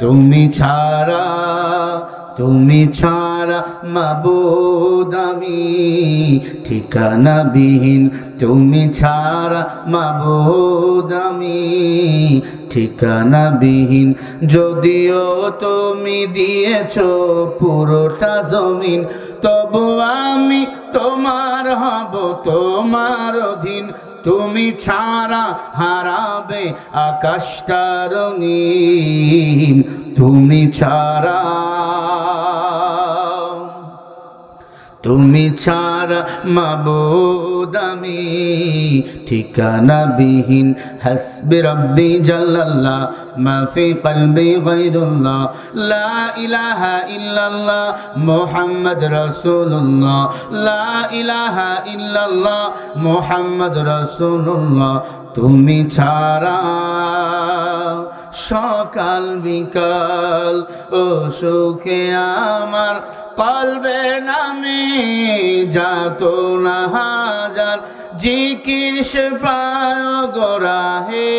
তুমি ছাড়া, তুমি ছাড়া মাবুদ আমি ঠিকানাবিহীন, তুমি ছাড়া মাবুদ আমি ঠিকানাবিহীন। যদিও তুমি দিয়েছো পুরোটা জমিন, তবু আমি তোমার হব, তোমার অধীন। তুমি ছাড়া হারাবে আকাশটা রঙিন, তুমি ছাড়া, তুমি ছাড়া মাবুদ আমি ঠিকানাবিহীন। হাসবি রব্বি জাল্লাল্লাহ মা ফি কলবি গায়রুল্লাহ, লা ইলাহা ইল্লাল্লাহ মুহাম্মদ রাসূলুল্লাহ, লা ইলাহা ইল্লাল্লাহ মুহাম্মদ রাসূলুল্লাহ। তুমি ছাড়া সকাল বিকাল ও সুখে আমার কলবে নামে যাত না হাজার, জিকির সে পায় গোরাহে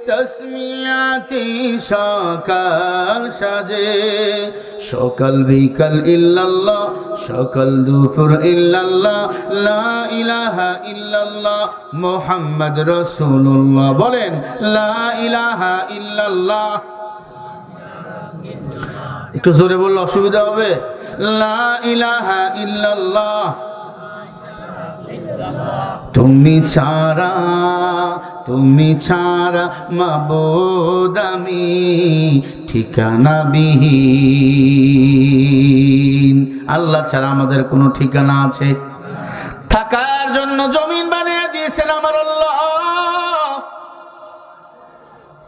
তসমিয়াতি সকাল সাজে। সকাল বিকাল ইল্লাল্লাহ, সকাল দুপুর ইল্লাল্লাহ, লা ইলাহা ইল্লাল্লাহ মুহাম্মদ রাসূলুল্লাহ। বলেন লা ইলাহা ইল্লাল্লাহ। একটু জোরে বললে অসুবিধা হবে। লা ইলাহা ইল্লাল্লাহ। তুমি ছাড়া, তুমি ছাড়া মাবুদ আমি ঠিকানাবিহীন। আল্লাহ ছাড়া আমাদের কোনো ঠিকানা আছে? থাকার জন্য জমিন বানিয়ে দিয়েছেন আমার আল্লাহ,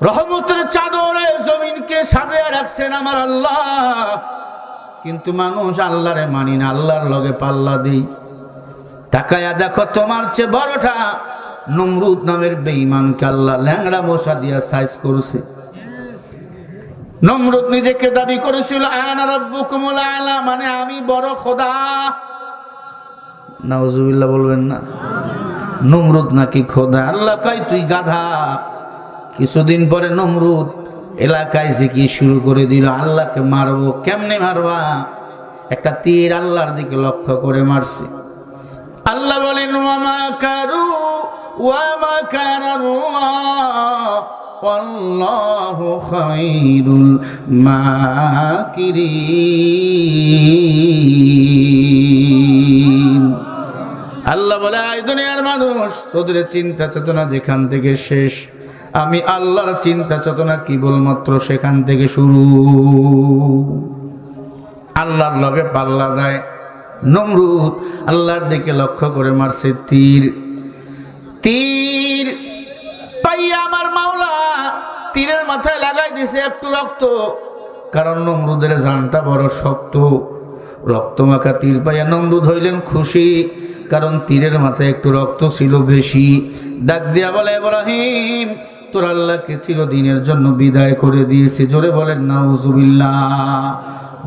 রহমতের চাদরে জমিনকে সাজিয়ে রাখছেন আমার আল্লাহ। কিন্তু মানুষ আল্লাহরে মানি না, আল্লাহর লগে পাল্লা দেই। তাকায়া দেখো তোমার চেয়ে বড়টা নমরুদ নামের বেঈমানকে আল্লাহ ল্যাংড়া মশা দিয়া সাইজ করছে। নমরুদ নিজেকে দাবি করেছিল আনা রাব্বুকুমুল আলা, মানে আমি বড় খোদা। নাউজুবিল্লাহ বলবেন না। নমরুদ নাকি খোদা? আল্লাহ কয় তুই গাধা। কিছুদিন পরে নমরুদ এলাকায় জিকি শুরু করে দিল, আল্লাহকে মারবো। কেমনে মারবা? একটা তীর আল্লাহর দিকে লক্ষ্য করে মারছে। আল্লাহ বলেন ওয়া মাকারু ওয়া মাকারাল্লাহ ওয়াল্লাহু খায়রুল মাকিরিন। আল্লাহ বলে এই দুনিয়ার মানুষ, তোদের চিন্তা চেতনা যেখান থেকে শেষ, আমি আল্লাহর চিন্তা চেতনা কেবলমাত্র সেখান থেকে শুরু। আল্লাহর লগে পাল্লা দেয়। নমরুদ আল্লাহর দিকে লক্ষ্য করে মারছে তীর। তীর পাইয়া আমার মাওলা তীরের মাথায় লাগাই দিছে একটু রক্ত, কারণ নমরুদের জানটা বড় শক্ত। রক্ত মাখা তীর পাইয়া নমরুদ হইলেন খুশি, কারণ তীরের মাথায় একটু রক্ত ছিল বেশি। ডাক দিয়া বলে ইব্রাহিম, তোর আল্লাহকে চিরদিনের জন্য বিদায় করে দিয়েছে। জোরে বলেন নাউজুবিল্লাহ।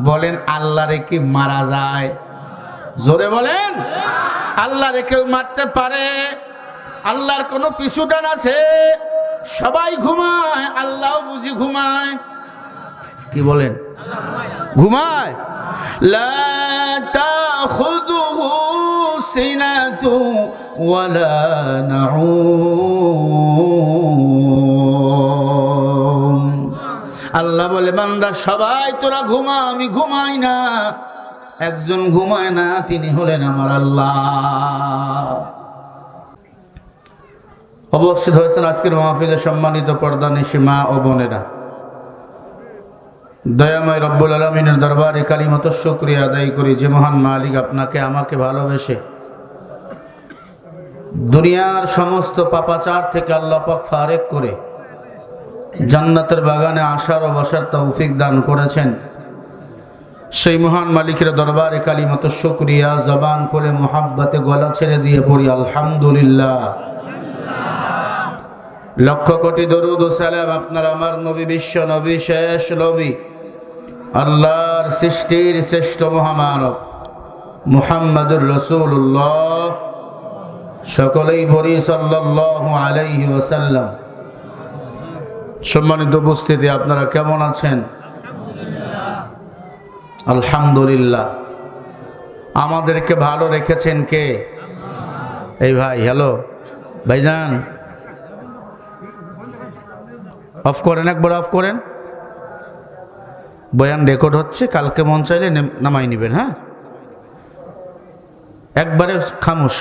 বলেন আল্লাহ রেখে মারা যায়? জোরে বলেন। আল্লাহ রেখেও মারতে পারে? আল্লাহর কোনো পিছুটান আছে? সবাই ঘুমায়, আল্লাহও বুঝি ঘুমায়? কি বলেন? ঘুমায়। লা তাখুযুহু সিনাতু ওয়ালা নাউম। আল্লাহ বলে বান্দা সবাই তোরা ঘুমা, আমি ঘুমাই না। একজন ঘুমায় না, তিনি হলেন আমার আল্লাহ। অবশ্যই হয়েছেন আজকের মাহফিলে সম্মানিত পর্দানিশী মা ও বোনেরা। দয়াময় রব্বুল আলামিনের দরবারে কালিমাত শুকরিয়া আদায় করি যে মহান মালিক আপনাকে আমাকে ভালোবেসে দুনিয়ার সমস্ত পাপাচার থেকে আল্লাহ পাক ফারেক করে জান্নাতের বাগানে আসার ও বসার তৌফিক দান করেছেন। সেই মহান মালিকের দরবারে কালিমাত শুকরিয়া জবান করে মুহাব্বতে গলা ছেড়ে দিয়ে পড়ি আলহামদুলিল্লাহ। লক্ষ কোটি দরুদ ও সালাম আপনার আমার নবী, বিশ্ব নবী, শেষ নবী, আল্লাহর সৃষ্টির শ্রেষ্ঠ মহামানব মুহাম্মদুর রাসূলুল্লাহ, সকলেই পড়ি সাল্লাল্লাহু আলাইহি ওয়াসাল্লাম। সম্মানিত উপস্থিতি, আপনারা কেমন আছেন? আলহামদুলিল্লাহ। আমাদেরকে ভালো রেখেছেন কে? এই ভাই, হ্যালো ভাইজান, অফ করেন, একবার অফ করেন। বয়ান রেকর্ড হচ্ছে, কালকে মন চাইলে নামাই নেবেন। হ্যাঁ, একবারে খামোশ।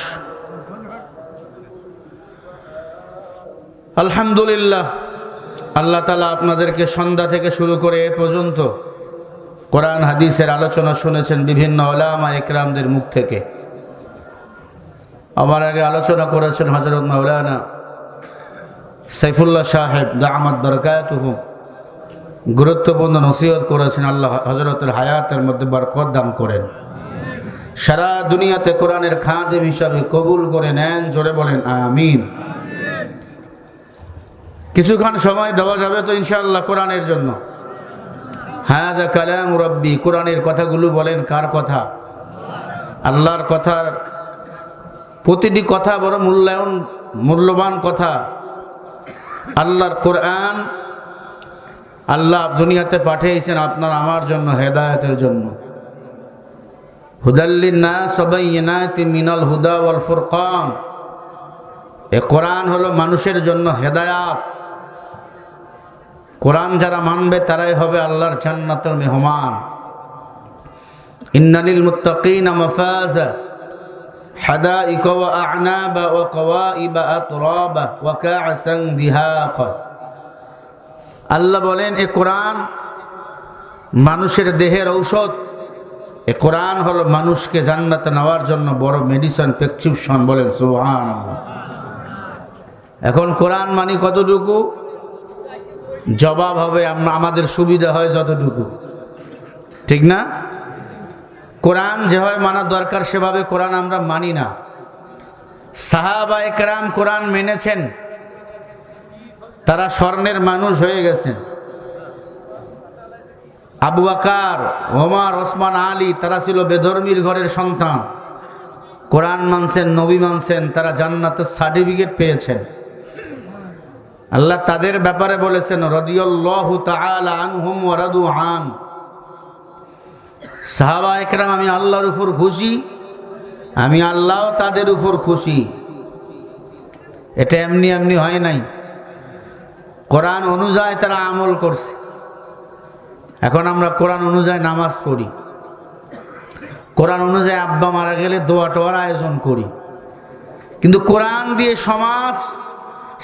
আলহামদুলিল্লাহ, আল্লাহ তাআলা আপনাদেরকে সন্ধ্যা থেকে শুরু করে এ পর্যন্ত কোরআন হাদিসের আলোচনা শুনেছেন বিভিন্ন উলামা ইকরামদের মুখ থেকে। আমার আগে আলোচনা করেছেন হযরত মাওলানা সাইফুল্লাহ সাহেব দামাত বারাকাতুহু, গুরুত্বপূর্ণ নসিহত করেছেন। আল্লাহ হযরতের হায়াতের মধ্যে বরকত দান করেন, সারা দুনিয়াতে কোরআনের খাদেম হিসাবে কবুল করে নেন। জোরে বলেন আমিন। কিছুক্ষণ সময় দেওয়া যাবে তো ইনশাআল্লাহ কোরআনের জন্য? হাযা কালামু রাব্বি, কোরআনের কথাগুলো বলেন কার কথা? আল্লাহর কথার প্রতিটি কথা বড় মূল্যবান কথা। আল্লাহর কোরআন আল্লাহ দুনিয়াতে পাঠিয়েছেন আপনার আমার জন্য, হেদায়েতের জন্য। হুদাল লিন-নাস ওয়া বাইয়িনাতিন মিনাল হুদা ওয়াল ফুরকান। এই কোরআন হলো মানুষের জন্য হেদায়াত। কোরআন যারা মানবে তারাই হবে আল্লাহর জান্নাতের মেহমান। ইন্নালিল মুত্তাকিনা মাফাজা হাদাইকা ওয়া আ'নাবা ওয়া কওয়াইবা আতরাবা ওয়া কা'সান দিহাকা। আল্লাহ বলেন এ কোরআন মানুষের দেহের ঔষধ। এ কোরআন হলো মানুষকে জান্নাতে নেওয়ার জন্য বড় মেডিসিন, প্রেসক্রিপশন। বলেন সুবহানাল্লাহ। এখন কোরআন মানি কতটুকু? জবাব হবে আমাদের সুবিধা হয় যতটুকু, ঠিক না? কোরআন যেভাবে মানা দরকার সেভাবে কোরআন আমরা মানি না। সাহাবায়ে কেরাম কোরআন মেনেছেন, তারা স্বর্ণের মানুষ হয়ে গেছেন। আবু বকর, ওমর, ওসমান, আলী তারা ছিল বেধর্মীর ঘরের সন্তান। কোরআন মানছেন, নবী মানছেন, তারা জান্নাতের সার্টিফিকেট পেয়েছেন। আল্লাহ তাদের ব্যাপারে বলেছেন রাদিয়াল্লাহু তাআলা আনহুম ওয়া রাদু আন। সাহাবায়ে কেরাম আমি আল্লাহর উপর খুশি, আমি আল্লাহও তাদের উপর খুশি। এটা এমনি এমনি হয় নাই, কোরআন অনুযায়ী তারা আমল করছে। এখন আমরা কোরআন অনুযায়ী নামাজ পড়ি, কোরআন অনুযায়ী আব্বা মারা গেলে দোয়া টোয়ার আয়োজন করি, কিন্তু কোরআন দিয়ে সমাজ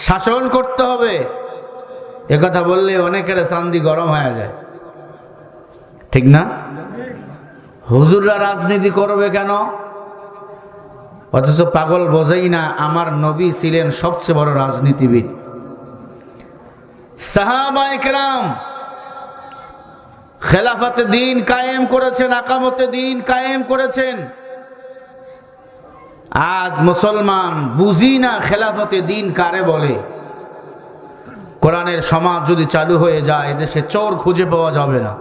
শাসন করতে হবে একথা বললে অনেকের চান্দি গরম হয়ে যায়, ঠিক না? হুজুররা রাজনীতি করবে কেন? অথচ পাগল বোঝেই না আমার নবী ছিলেন সবচেয়ে বড় রাজনীতিবিদ। সাহাবায়ে কেরাম খেলাফতে দ্বীন কায়েম করেছেন, আকামতে দ্বীন কায়েম করেছেন। আজ মুসলমান বুঝি না খেলাফতে দ্বীন কারে বলে। কোরআনের সমাজ যদি চালু হয়ে যায়, এদেশে চোর খুঁজে পাওয়া যাবে না,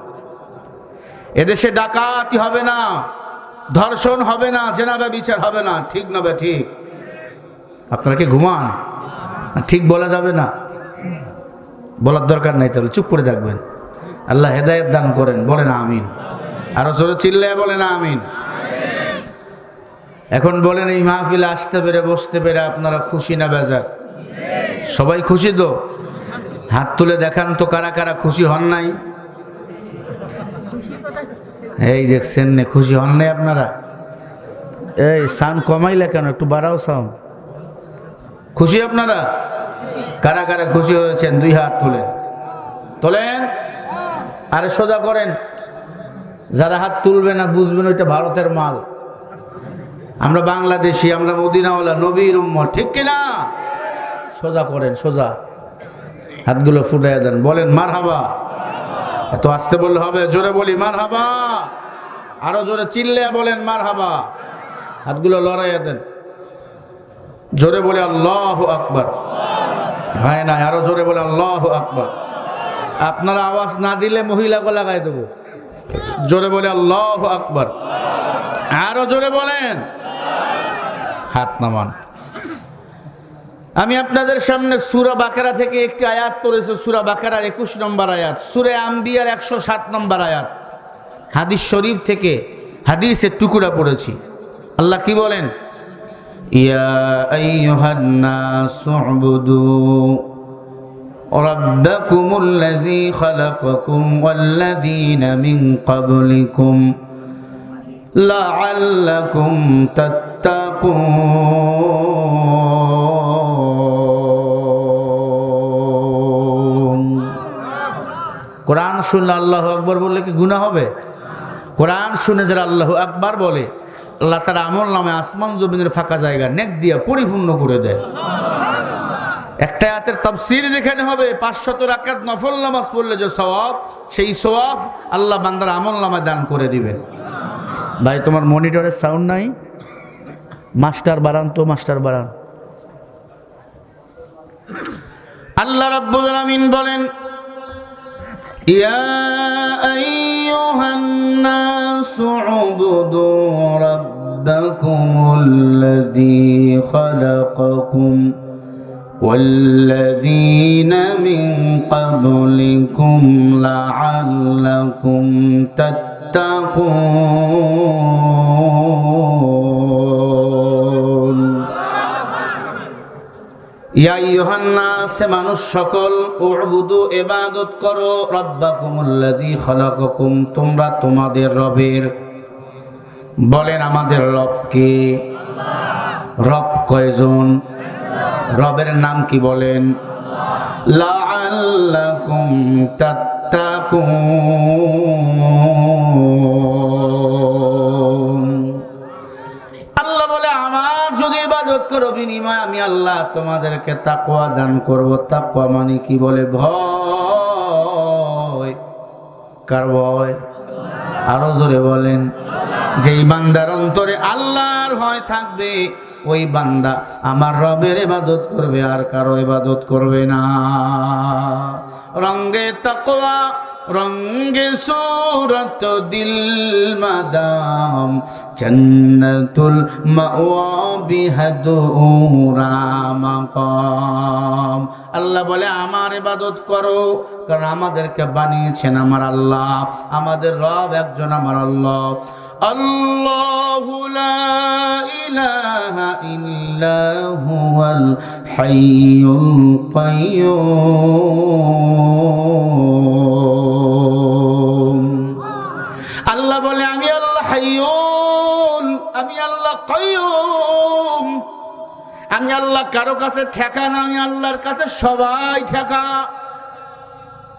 এদেশে ডাকাতি হবে না, ধর্ষণ হবে না, জেনাবে বিচার হবে না, ঠিক না? ঠিক? আপনারা কি ঘুমান? ঠিক বলা যাবে না, বলার দরকার নাই, তাহলে চুপ করে থাকবেন। আল্লাহ হেদায়েত দান করেন, বলেন আমিন। আরো জোরে চিল্লায় বলেন আমিন। এখন বলেন এই মাহফিলে আসতে পেরে বসতে পেরে আপনারা খুশি না বেজার? সবাই খুশি তো? হাত তুলে দেখান তো কারা কারা খুশি হন নাই। এই দেখছেন না, খুশি হন নাই আপনারা? এই সাউন্ড কমাইলে কেন? একটু বাড়াও সাউন্ড। খুশি আপনারা? কারা কারা খুশি হয়েছেন? দুই হাত তুলেন, তোলেন। আরে সোজা করেন। যারা হাত তুলবে না বুঝবেন ওইটা ভারতের মাল। আমরা বাংলাদেশি, আমরা মদিনাওয়ালা, নবীর উম্মত, ঠিক কিনা? সোজা করেন, সোজা হাতগুলো ফুটাইয়া দেন, বলেন মারহাবা। এত আস্তে বললে হবে, জোরে বলি মারহাবা। আরো জোরে চিল্লায়া বলেন মারহাবা। হাতগুলো লড়াইয়া দেন, জোরে বলে আল্লাহু আকবার। হয় না, আরো জোরে বলে আল্লাহু আকবার। আপনারা আওয়াজ না দিলে মহিলাকে লাগাই দেবো। জোরে বলে আল্লাহু আকবার। আরো জোরে বলেন। হাত নামান। আমি আপনাদের সামনে সূরা বাকারা থেকে একটি আয়াত পড়েছি, সূরা বাকারার 21 নম্বর আয়াত, সূরা আম্বিয়ার 107 নম্বর আয়াত, হাদিস শরীফ থেকে হাদিসের টুকরা পড়েছি। আল্লাহ কি বলেন? ইয়া আইয়ুহান নাসু উবুদু রাব্বাকুমুল্লাযী খালাকাকুম ওয়াল্লাযীনা মিন ক্বাবলিকুম লাআল্লাকুম তাত্তাকুন। কোরআন শুনলে আল্লাহু আকবার বললে কি গুনাহ হবে? কোরআন শুনে যারা আল্লাহু আকবার বলে, আল্লাহ তার আমল নামে আসমান জমিনের ফাঁকা জায়গা নেক দিয়া পরিপূর্ণ করে দেয়। একটা আয়াতের তাফসীর যেখানে হবে 500 রাকাত নফল নামাজ পড়লে যে সওয়াব, সেই সওয়াব আল্লাহ বান্দার আমল নামে দান করে দিবেন। ভাই তোমার মনিটরে সাউন্ড নাই, মাস্টার বাড়ান তো, মাস্টার বাড়ান। আল্লাহ রাব্বুল আলামিন বলেন, ইয়া আইয়ুহান নাসু উবুদু রাব্বাকুমুল্লাযী খালাকাকুম ওয়াল্লাযীনা মিন ক্বাবলিকুম লাআল্লাকুম তাত্তাকুন। ইয়া আইয়ুহান নাস, মানুষ সকল, উবুদু ইবাদত করো, রাব্বাকুমুল্লাযী খালাকাকুম, তোমরা তোমাদের রবের। বলেন আমাদের রব কে? রব কয়জন? রবের নাম কি বলেন? লাআল্লাকুম তাত্তাকুন। আল্লাহ বলে আমার যদি ইবাদত করো বিনিময়ে আমি আল্লাহ তোমাদেরকে তাকওয়া দান করব। তাকওয়া মানে কি? বলে ভয়। কার ভয়? আরো জোরে বলেন। যেই বান্দার অন্তরে আল্লাহর ভয় থাকবে, ওই বান্দা আমার রবের ইবাদত করবে, আর কারো ইবাদত করবে না। রঙ্গে তাকওয়া রঙ্গে সূরত দিল মাদাম জান্নাতুল মাওয়া বিহাদুরা মাকাম। আল্লাহ বলে আমার ইবাদত করো, কারণ আমাদেরকে বানিয়েছেন আমার আল্লাহ, আমাদের রব একজন আমার আল্লাহ। আল্লাহু লা ইলাহা ইল্লা হুয়াল হাইয়ুল কাইয়্যুম। আল্লাহ বলে আমি আল্লাহ হাইয়ুল, আমি আল্লাহ কাইয়্যুম। আমি আল্লাহ কারো কাছে ঠেকা না, আমি আল্লাহর কাছে সবাই ঠেকা।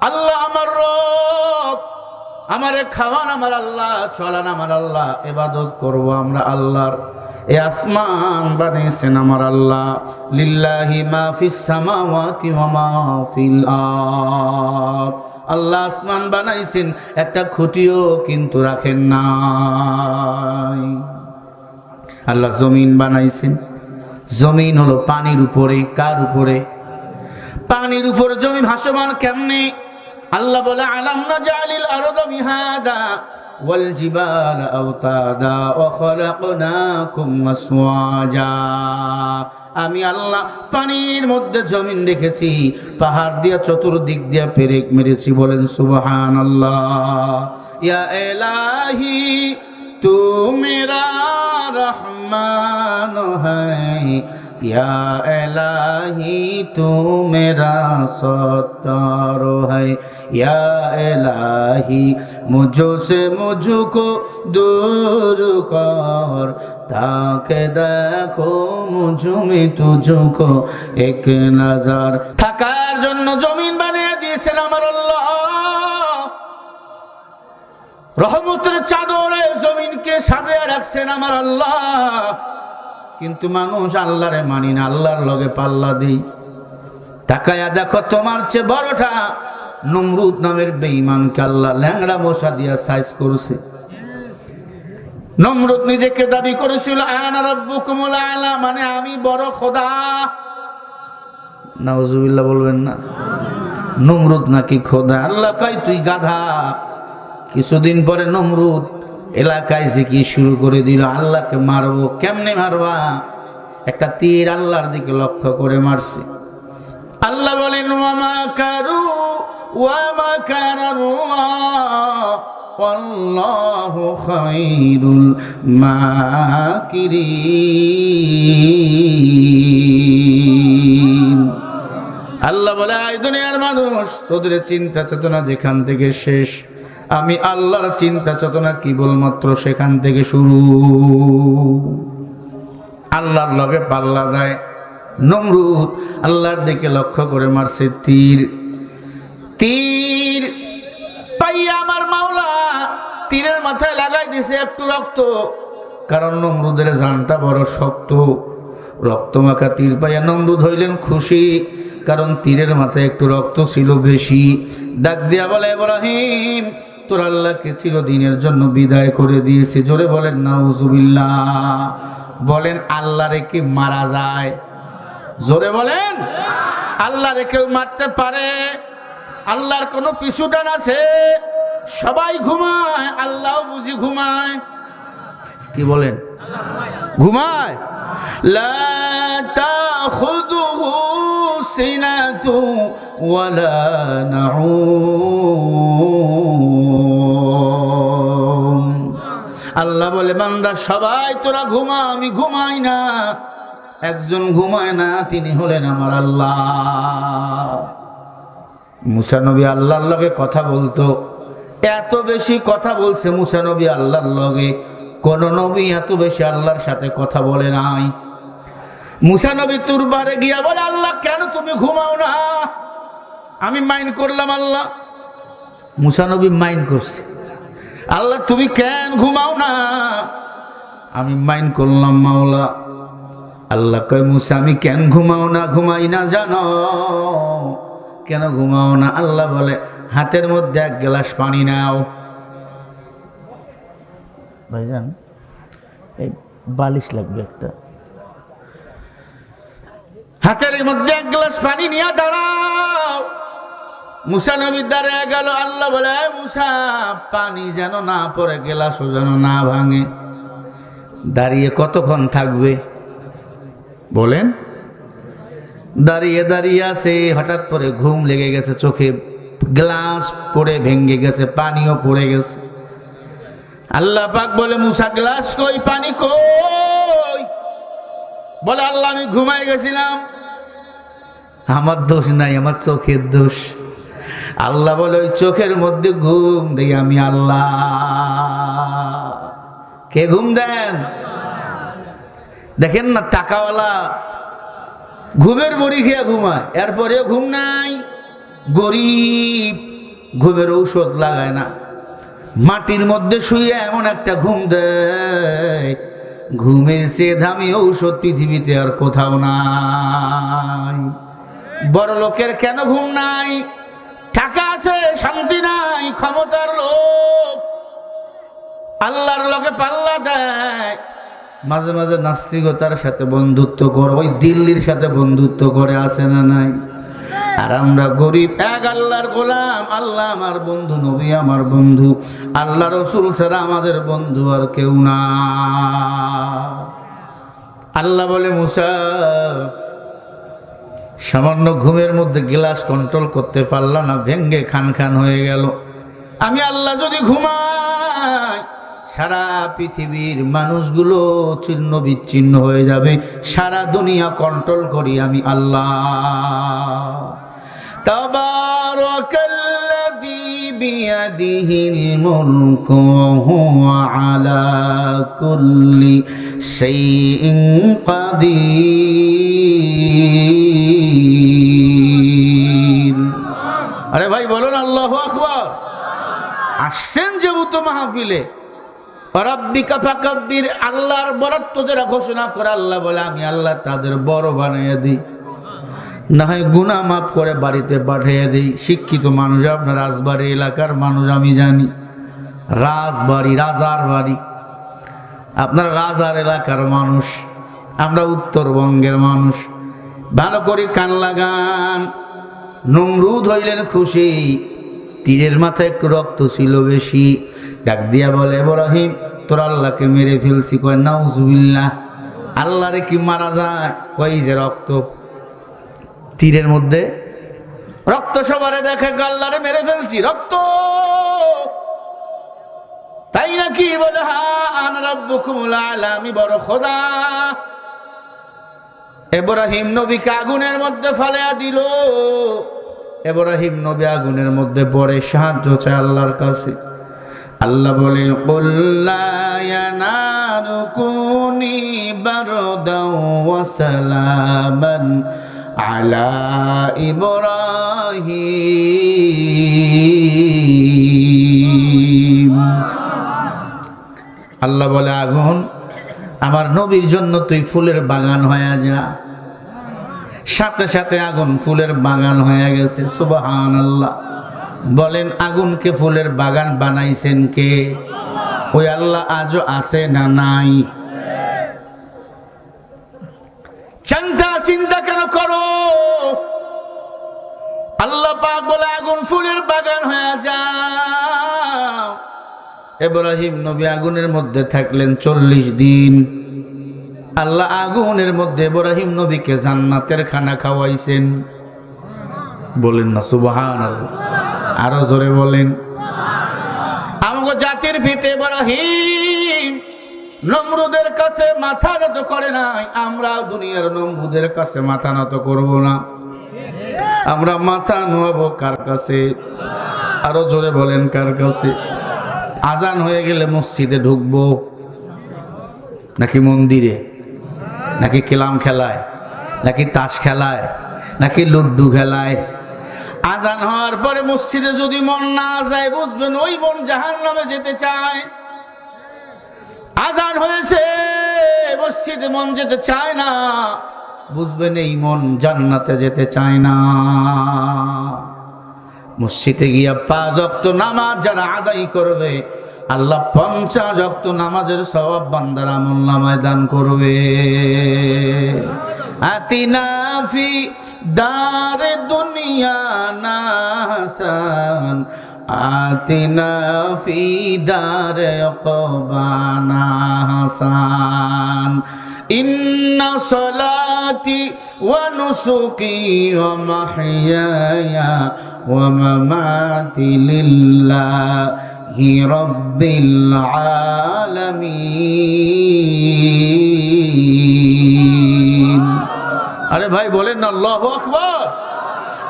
আল্লাহ আমার রব, আমারে খাওয়ান আমার আল্লাহ, চলান আমার আল্লাহ, ইবাদত করব আমরা আল্লাহর। এই আসমান বানিয়েছেন আমার আল্লাহ। লিল্লাহি মা ফিস সামাওয়াতি ওয়া মা ফিল আরদ। আল্লাহ আসমান বানাইছেন, একটা খুঁটিও কিন্তু রাখেন নাই। আল্লাহ জমিন বানাইছেন, জমিন হলো পানির উপরে। কার উপরে? পানির উপরে জমি ভাসমান কেমনে? আল্লাহ বলে আলাম নাজালিল আরদা মিহাদা ওয়াল জিবালা আওতাদা ওয়া খালাকনাকুম আসওয়াজা। আমি আল্লাহ পানির মধ্যে জমিন রেখেছি, পাহাড় দিয়ে চতুর্দিক দিয়ে পেরেক মেরেছি। বলেন সুবহানাল্লাহ। ইয়া ইলাহি তু মেরা রহমান হ্যায়, या इलाही तू मेरा सत्तार है। या इलाही मुझो से मुझको दूर कर, ताके देखो मुझ में तुझको एक नजर। থাকার জন্য জমিন বানিয়ে দিয়েছেন আমার আল্লাহ। রহমতের চাদরে জমিনকে সাজিয়ে রাখছেন আমার আল্লাহ। কিন্তু মানুষ আল্লাহরে মানি না, আল্লাহর লগে পাল্লা দেই। তাকায়া দেখো তোমার চেয়ে বড়টা নমরুদ নামের বেঈমানকে আল্লাহ ল্যাংড়া মশা দিয়া সাইজ করছে। নমরুদ নিজেকে দাবি করেছিল আনা রাব্বুকুমুল আলা, মানে আমি বড় খোদা। নাউজুবিল্লাহ বলবেন না। নমরুদ নাকি খোদা? আল্লাহ কয় তুই গাধা। কিছুদিন পরে নমরুদ এলাকায় জিকির শুরু করে দিল, আল্লাহকে মারবো। কেমনে মারবা? একটা তীর আল্লাহর দিকে লক্ষ্য করে মারছে। আল্লাহ বলেন ওয়া মাকারু ওয়া মাকারাল্লাহ ওয়াল্লাহু খায়রুল মাকিরিন। আল্লাহ বলে এই দুনিয়ার মানুষ, তোদের চিন্তা চেতনা যেখান থেকে শেষ, আমি আল্লাহর চিন্তা চেতনা কেবলমাত্র সেখান থেকে শুরু। আল্লাহর লগে পাল্লা দেয় নমরুদ, আল্লাহর দিকে লক্ষ্য করে মারছে তীর। তীর পাইয়া আমার মাওলা তীরের মাথায় লাগাই দিছে একটু রক্ত, কারণ নমরুদের জানটা বড় শক্ত। রক্ত মাখা তীর পাইয়া নমরুদ হইলেন খুশি, কারণ তীরের মাথায় একটু রক্ত ছিল বেশি। ডাক দিয়া বলে ইব্রাহিম, তোর আল্লাহকে চিরদিনের জন্য বিদায় করে দিয়েছে। জোরে বলেন নাউজুবিল্লাহ। বলেন আল্লাহ রে কি মারা যায়? জোরে বলেন আল্লাহ রে কেউ মারতে পারে? আল্লাহর কোনো পিছুটান আছে? সবাই ঘুমায়, আল্লাহও বুঝি ঘুমায়? কি বলেন? ঘুমায়। লা তাখুযুহু সিনাতু ওয়ালা নাউম। আল্লাহ বলে বান্দা সবাই তোরা ঘুমা, আমি ঘুমাই না। একজন ঘুমায় না, তিনি হলেন আমার আল্লাহ। মুসা নবী আল্লাহর লগে কথা বলতো, এত বেশি কথা বলছে মুসা নবী আল্লাহর লগে, কোন নবী এত বেশি আল্লাহর সাথে কথা বলে নাই। মুসা নবী তুরবারে গিয়া বলে আল্লাহ কেন তুমি ঘুমাও না? আমি মাইন্ড করলাম আল্লাহ। মুসা নবী মাইন্ড করছে, আল্লাহ তুমি কেন ঘুমাও না? আমি মাইন্ড করলাম মাওলা। আল্লাহ কয় মুসা আমি কেন ঘুমাও না? ঘুমাই না জানো? কেন ঘুমাও না? আল্লাহ বলে হাতের মধ্যে এক গ্লাস পানি নাও। ভাইজান এই বালিশ লাগবে একটা। হাতের মধ্যে এক গ্লাস পানি নিয়ে দাঁড়াও। মুসা নবী দাঁড়িয়ে গেল। আল্লাহ বলে মুসা পানি যেন না পড়ে, গ্লাসও যেন না ভাঙে। দাঁড়িয়ে কতক্ষণ থাকবে বলেন? দাঁড়িয়ে দাঁড়িয়ে আছে, হঠাৎ করে ঘুম লেগে গেছে চোখে, গ্লাস পড়ে ভেঙে গেছে, পানিও পড়ে গেছে। আল্লাহ পাক বলে মুসা গ্লাস কই, পানি কই? বলে আল্লাহ আমি ঘুমাই গেছিলাম। আমার দোষ নাই, আমার চোখের দোষ। আল্লাহ বলে ওই চোখের মধ্যে ঘুম দেই আমি আল্লাহ। কে ঘুম দেন? দেখেন না টাকাওয়ালা ঘুমের বড়ি খেয়ে ঘুমায়, এরপরেও ঘুম নাই। গরিব ঘুমের ঔষধ লাগায় না, মাটির মধ্যে শুয়ে এমন একটা ঘুম দেয়, ঘুমের চেয়ে দামি ঔষধ পৃথিবীতে আর কোথাও নাই। বড় লোকের কেন ঘুম নাই? টাকা আছে শান্তি নাই, ক্ষমতার লোভ। আল্লাহর লোকে পাল্লা দেয়, মাঝে মাঝে নাস্তিকতার সাথে বন্ধুত্ব করে, ওই দিল্লির সাথে বন্ধুত্ব করে, আছে না নাই? আর আমরা গরিব, এক আল্লাহর গোলাম। আল্লাহ আমার বন্ধু, নবী আমার বন্ধু, আল্লাহ রসুল ছাড়া আমাদের বন্ধু আর কেউ না। আল্লাহ বলে মুসা সামান্য ঘুমের মধ্যে গ্লাস কন্ট্রোল করতে পারলাম না, ভেঙ্গে খান খান হয়ে গেল। আমি আল্লাহ যদি ঘুমাই, সারা পৃথিবীর মানুষগুলো ছিন্ন বিচ্ছিন্ন হয়ে যাবে। সারা দুনিয়া কন্ট্রোল করি আমি আল্লাহ। তাবারাকাল্লাযী বিয়াদিহিল মুলকু ওয়া হুয়া আলা কুল্লি শাইইন কাদির। আরে ভাই বলুন আল্লাহু আকবার। আসছেন যেহেতু মাহফিলে, রাব্বিকা ফাকাব্বির, আল্লাহর বরত্ব যারা ঘোষণা করে, আল্লাহ বলে আমি আল্লাহ তাদের বড় বানিয়ে দিই, না হয় গুনাহ মাফ করে বাড়িতে পাঠিয়ে দিই। শিক্ষিত মানুষ আপনার রাজবাড়ি এলাকার মানুষ আমি জানি, রাজবাড়ি রাজার বাড়ি, আপনার রাজার এলাকার মানুষ, আমরা উত্তরবঙ্গের মানুষ। ভালো করে কান লাগান। নমরুদ হইলেন খুশি, তীরের মাথায় একটু রক্ত ছিল বেশি। ডাক দিয়া বলে ইব্রাহিম তোর আল্লাহকে মেরে ফেলছি। কয় নাউজুবিল্লাহ। আল্লাহরে কি মারা যায়? কই যে রক্ত, তীরের মধ্যে রক্ত, সবারে দেখে আল্লাহরে মেরে ফেলছি, রক্ত। তাই নাকি? বলে হ্যাঁ, আনা রাব্বুকুমুল আলা, আমি বড় খোদা। ইব্রাহিম নবীকে আগুনের মধ্যে ফালাইয়া দিল। ইব্রাহিম নবী আগুনের মধ্যে পড়ে সাহায্য চায় আল্লাহর কাছে। আল্লাহ বলে কুল লা ইয়ানারু কুনি বারদাও ওয়া সালামান আলা ইব্রাহিম। আল্লাহ বলে আগুন, আমার নবীর জন্য তুই ফুলের বাগান হয়ে যা। সাথে সাথে আগুন ফুলের বাগান হয়ে গেছে। সুবহানাল্লাহ। বলেন আগুনকে ফুলের বাগান বানাইছেন কে? ওই আল্লাহ আজও আছে না নাই? চিন্তা কেন করো? আল্লাহ পাক বলে আগুন ফুলের বাগান হয়ে যাও। ইব্রাহিম নবী আগুনের মধ্যে থাকলেন 40 দিন। আল্লাহ আগুনের মধ্যে ইব্রাহিম নবীকে জান্নাতের খানা খাওয়াইছেন। বলেন না সুবহানাল্লাহ? আরো জোরে বলেন। আমগো জাতির ভিতে ইব্রাহিম নমরুদের কাছে মাথা নত করে নাই। আমরা দুনিয়ার নমরুদের কাছে মাথা নত করব না। আমরা মাথা নোয়াবো কার কাছে? আরো জোরে বলেন, কার কাছে? আজান হয়ে গেলে মসজিদে ঢুকবো নাকি মন্দিরে, নাকি কেলাম খেলায়, নাকি তাস খেলায়, নাকি লুড্ডু খেলায়? আজান হওয়ার পরে মসজিদে যদি মন না যায়, বুঝবেন ওই মন জাহান্নামে যেতে চায়। আজান হয়েছে, মসজিদে মন যেতে চায় না, বুঝবেন এই মন জান্নাতে যেতে চায় না। মসজিদে গিয়া 5 ওয়াক্ত নামাজ যারা আদায় করবে, আল্লাহ 50 ওয়াক্ত নামাজের সওয়াব বান্দার আমলনামায় দান করবে। আতিনা ফি দারে দুনিয়া না হাসান, আতিনা ফি দারে উকবানা হাসান। ইন্না সলাতি ওয়া নুসুকি ওয়া মাহইয়ায়া ওয়া মামাতি লিল্লাহি রাব্বিল আলামিন। আরে ভাই বলেন না আল্লাহু আকবার।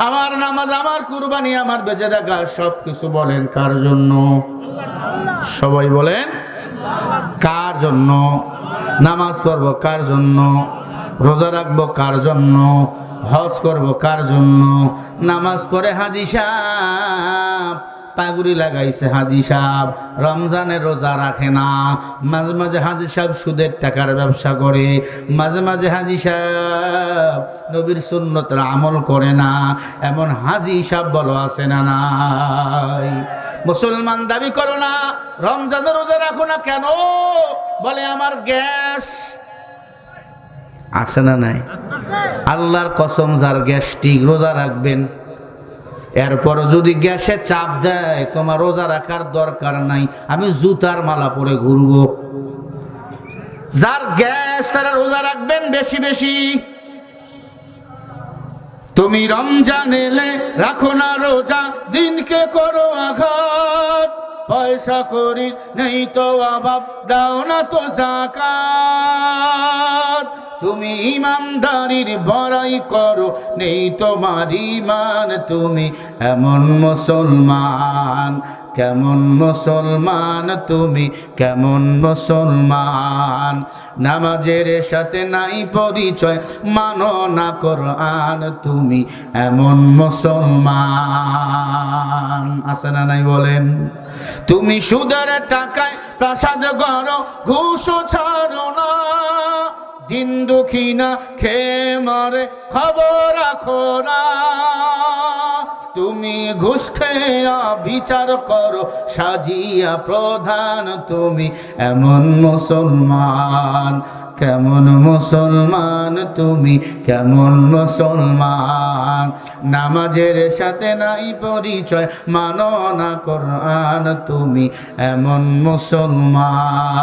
আমার নামাজ, আমার কুরবানি, আমার বেঁচে থাকা সবকিছু বলেন কার জন্য? সবাই বলেন কার জন্য? নামাজ পড়বো কার জন্য? রোজা রাখবো কার জন্য? হজ করবো কার জন্য? নামাজ পড়ে হাজি সাহেব পাগুড়ি লাগাইছে, হাজি সাহেব রমজানের রোজা রাখে না। মাঝে মাঝে হাজি সাহেব সুদের টাকার ব্যবসা করে। মাঝে মাঝে হাজি সাহেব নবীর সুন্নতের আমল করে না। এমন হাজি সাহেব বলো আছে না নাই? মুসলমান দাবি করো না, রমজানের রোজা রাখো না কেন? বলে আমার গ্যাস আছে না নাই? আল্লাহর কসম, যার গ্যাস্ট্রিক রোজা রাখবেন। এরপর যদি গ্যাসে চাপ দেয়, তোমার রোজা রাখার দরকার নাই, আমি জুতার মালা পরে ঘুরবো। যার গ্যাস তারা রোজা রাখবেন বেশি বেশি। তুমি রমজান এলে রাখো না রোজা, দিনকে করো আঘাত। পয়সা করি নেই তো অভাব, দাও না তো যাকাত। তুমি ইমানদারির বড়াই করো, নেই তোমার ঈমান। তুমি এমন মুসলমান, কেমন মুসলমান তুমি, কেমন মুসলমান? নামাজের সাথে নাই পরিচয়, মানো না কোরআন। তুমি এমন মুসলমান আছে না নাই বলেন? তুমি সুদের টাকায় প্রাসাদ গড়ো, ঘুষও ছাড়ো না। দিন দুঃখী না খেয়ে মরে, খবর রাখো না। তুমি ঘুষ খেয়া বিচার করো, সাজিয়া প্রধান। তুমি এমন মুসলমান, কেমন মুসলমান তুমি, কেমন মুসলমান। নামাজের সাথে নাই পরিচয়, মানো না কোরআন, তুমি এমন মুসলমান।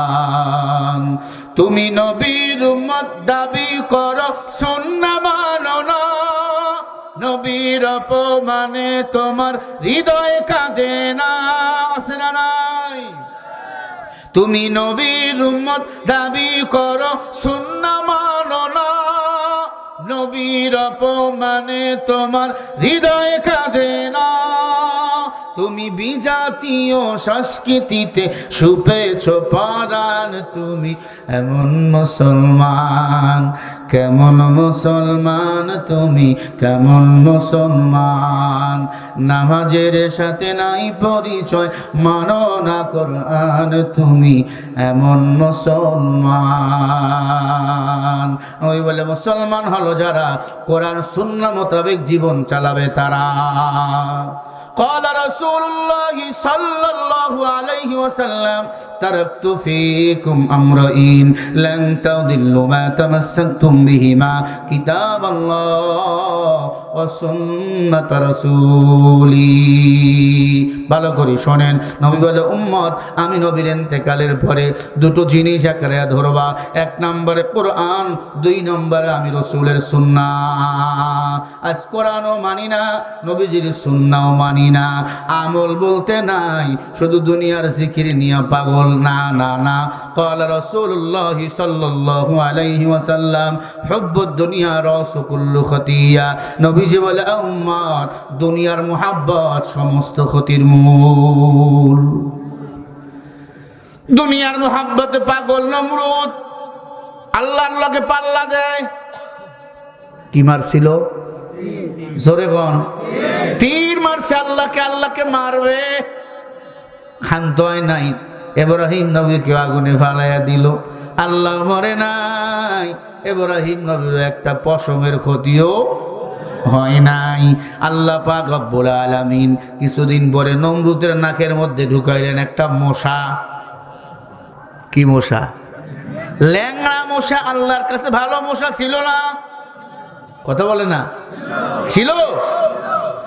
তুমি নবীর উম্মত দাবি করো, সুন্নাহ মানো না। নবীর অপমানে তোমার হৃদয় কাঁদে না, আছে না নাই? তুমি নবীর উম্মত দাবি করো, সুন্নাহ মানো না। নবীর অপমানে তোমার হৃদয় কাঁদে না। তুমি বিজাতীয় সংস্কৃতিতে সুপেছ পরাণ, তুমি এমন মুসলমান। কেমন মুসলমান তুমি, কেমন মুসলমান। নামাজের সাথে নাই পরিচয়, মানো না কোরআন, তুমি এমন মুসলমান। ওই বলে মুসলমান হলো যারা কোরআন সুন্নাহ মোতাবেক জীবন চালাবে তারা। قال رسول الله صلى الله عليه وسلم تركت فيكم أمرين لن تضلوا ما تمسكتم بهما كتاب الله وسنة رسولي। ভালো করে শোনেন, নবী বলে উম্মত আমি নবীর ইন্তেকালের পরে দুটো জিনিস একরে ধরবা। এক নম্বরে কোরআন, দুই নম্বরে আমি রাসূলের সুন্নাহ। আজ কোরআনও মানি না, নবীজির সুন্নাহও মানি না, আমল বলতে নাই, শুধু দুনিয়ার জিকির নিয়ে পাগল। না না না, قال رسول الله صلى الله عليه وسلم حب الدنيا راس كل خطيئة। নবীজি বলে উম্মত দুনিয়ার মুহাব্বত সমস্ত ক্ষতির মূল। দুনিয়ার মুহাব্বতে পাগল নমরুদ আল্লাহর লগে পাল্লা দেয়। কি মারছিল? জোরে গন, তীর মারছে আল্লাহকে, আল্লাহকে মারবে, ক্ষান্ত হয় নাই। ইব্রাহিম নবীকে আগুনে ফালাইয়া দিল, আল্লাহ মরে নাই। ইব্রাহিম নবীর একটা পশমের ক্ষতিও হয় নাই। আল্লাহ পাক রব্বুল আলামিন কিছুদিন পরে নমরুদের নাকের মধ্যে ঢুকাইলেন একটা মশা। কি মশা? ল্যাংড়া মশা। আল্লাহর কাছে ভালো মশা ছিল না? কথা বলে না, ছিল।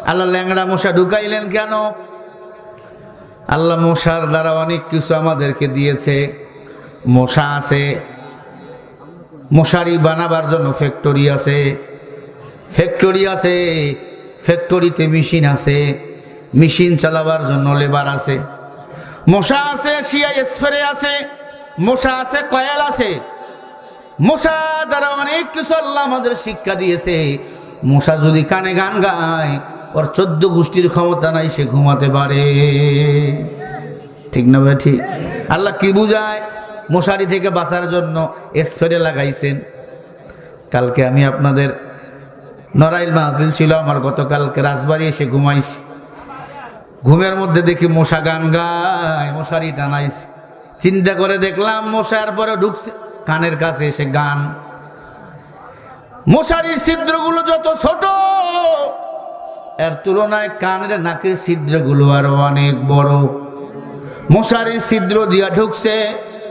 আল্লাহ ল্যাংড়া মশা ঢুকাইলেন কেন? আল্লাহ মশার দ্বারা অনেক কিছু আমাদেরকে দিয়েছে। মশা আছে, মশারি বানাবার জন্য ফ্যাক্টরি আছে, ফ্যাক্টরি আছে, ফ্যাক্টরিতে মেশিন আছে, মেশিন চালাবার জন্য লেবার আছে। মশা আছে, সিআই স্প্রে আছে, মশা আছে, কয়েল আছে। মশা দ্বারা অনেক কিছু আল্লাহ আমাদের শিক্ষা দিয়েছে। মশা যদি কানে গান গায়, ওর 14 গোষ্ঠীর ক্ষমতা নাই, সে ঘুমাতে পারে। ঠিক না ভাই? ঠিক। আল্লাহ কি বুঝায়? মশারি থেকে বাঁচার জন্য স্প্রে লাগাইছেন। কালকে আমি আপনাদের নড়াইল মাহফিল ছিল আমার, গতকালকে রাজবাড়ি এসে ঘুমাইছি। ঘুমের মধ্যে দেখি মশা গান গায়, মশারি টানাইছে। চিন্তা করে দেখলাম মশার পরে ঢুকছে কানের কাছে এসে গান। মশারির ছিদ্রগুলো যত ছোট, এর তুলনায় কানের নাকের ছিদ্রগুলো আরো অনেক বড়। মশারির ছিদ্র দিয়া ঢুকছে,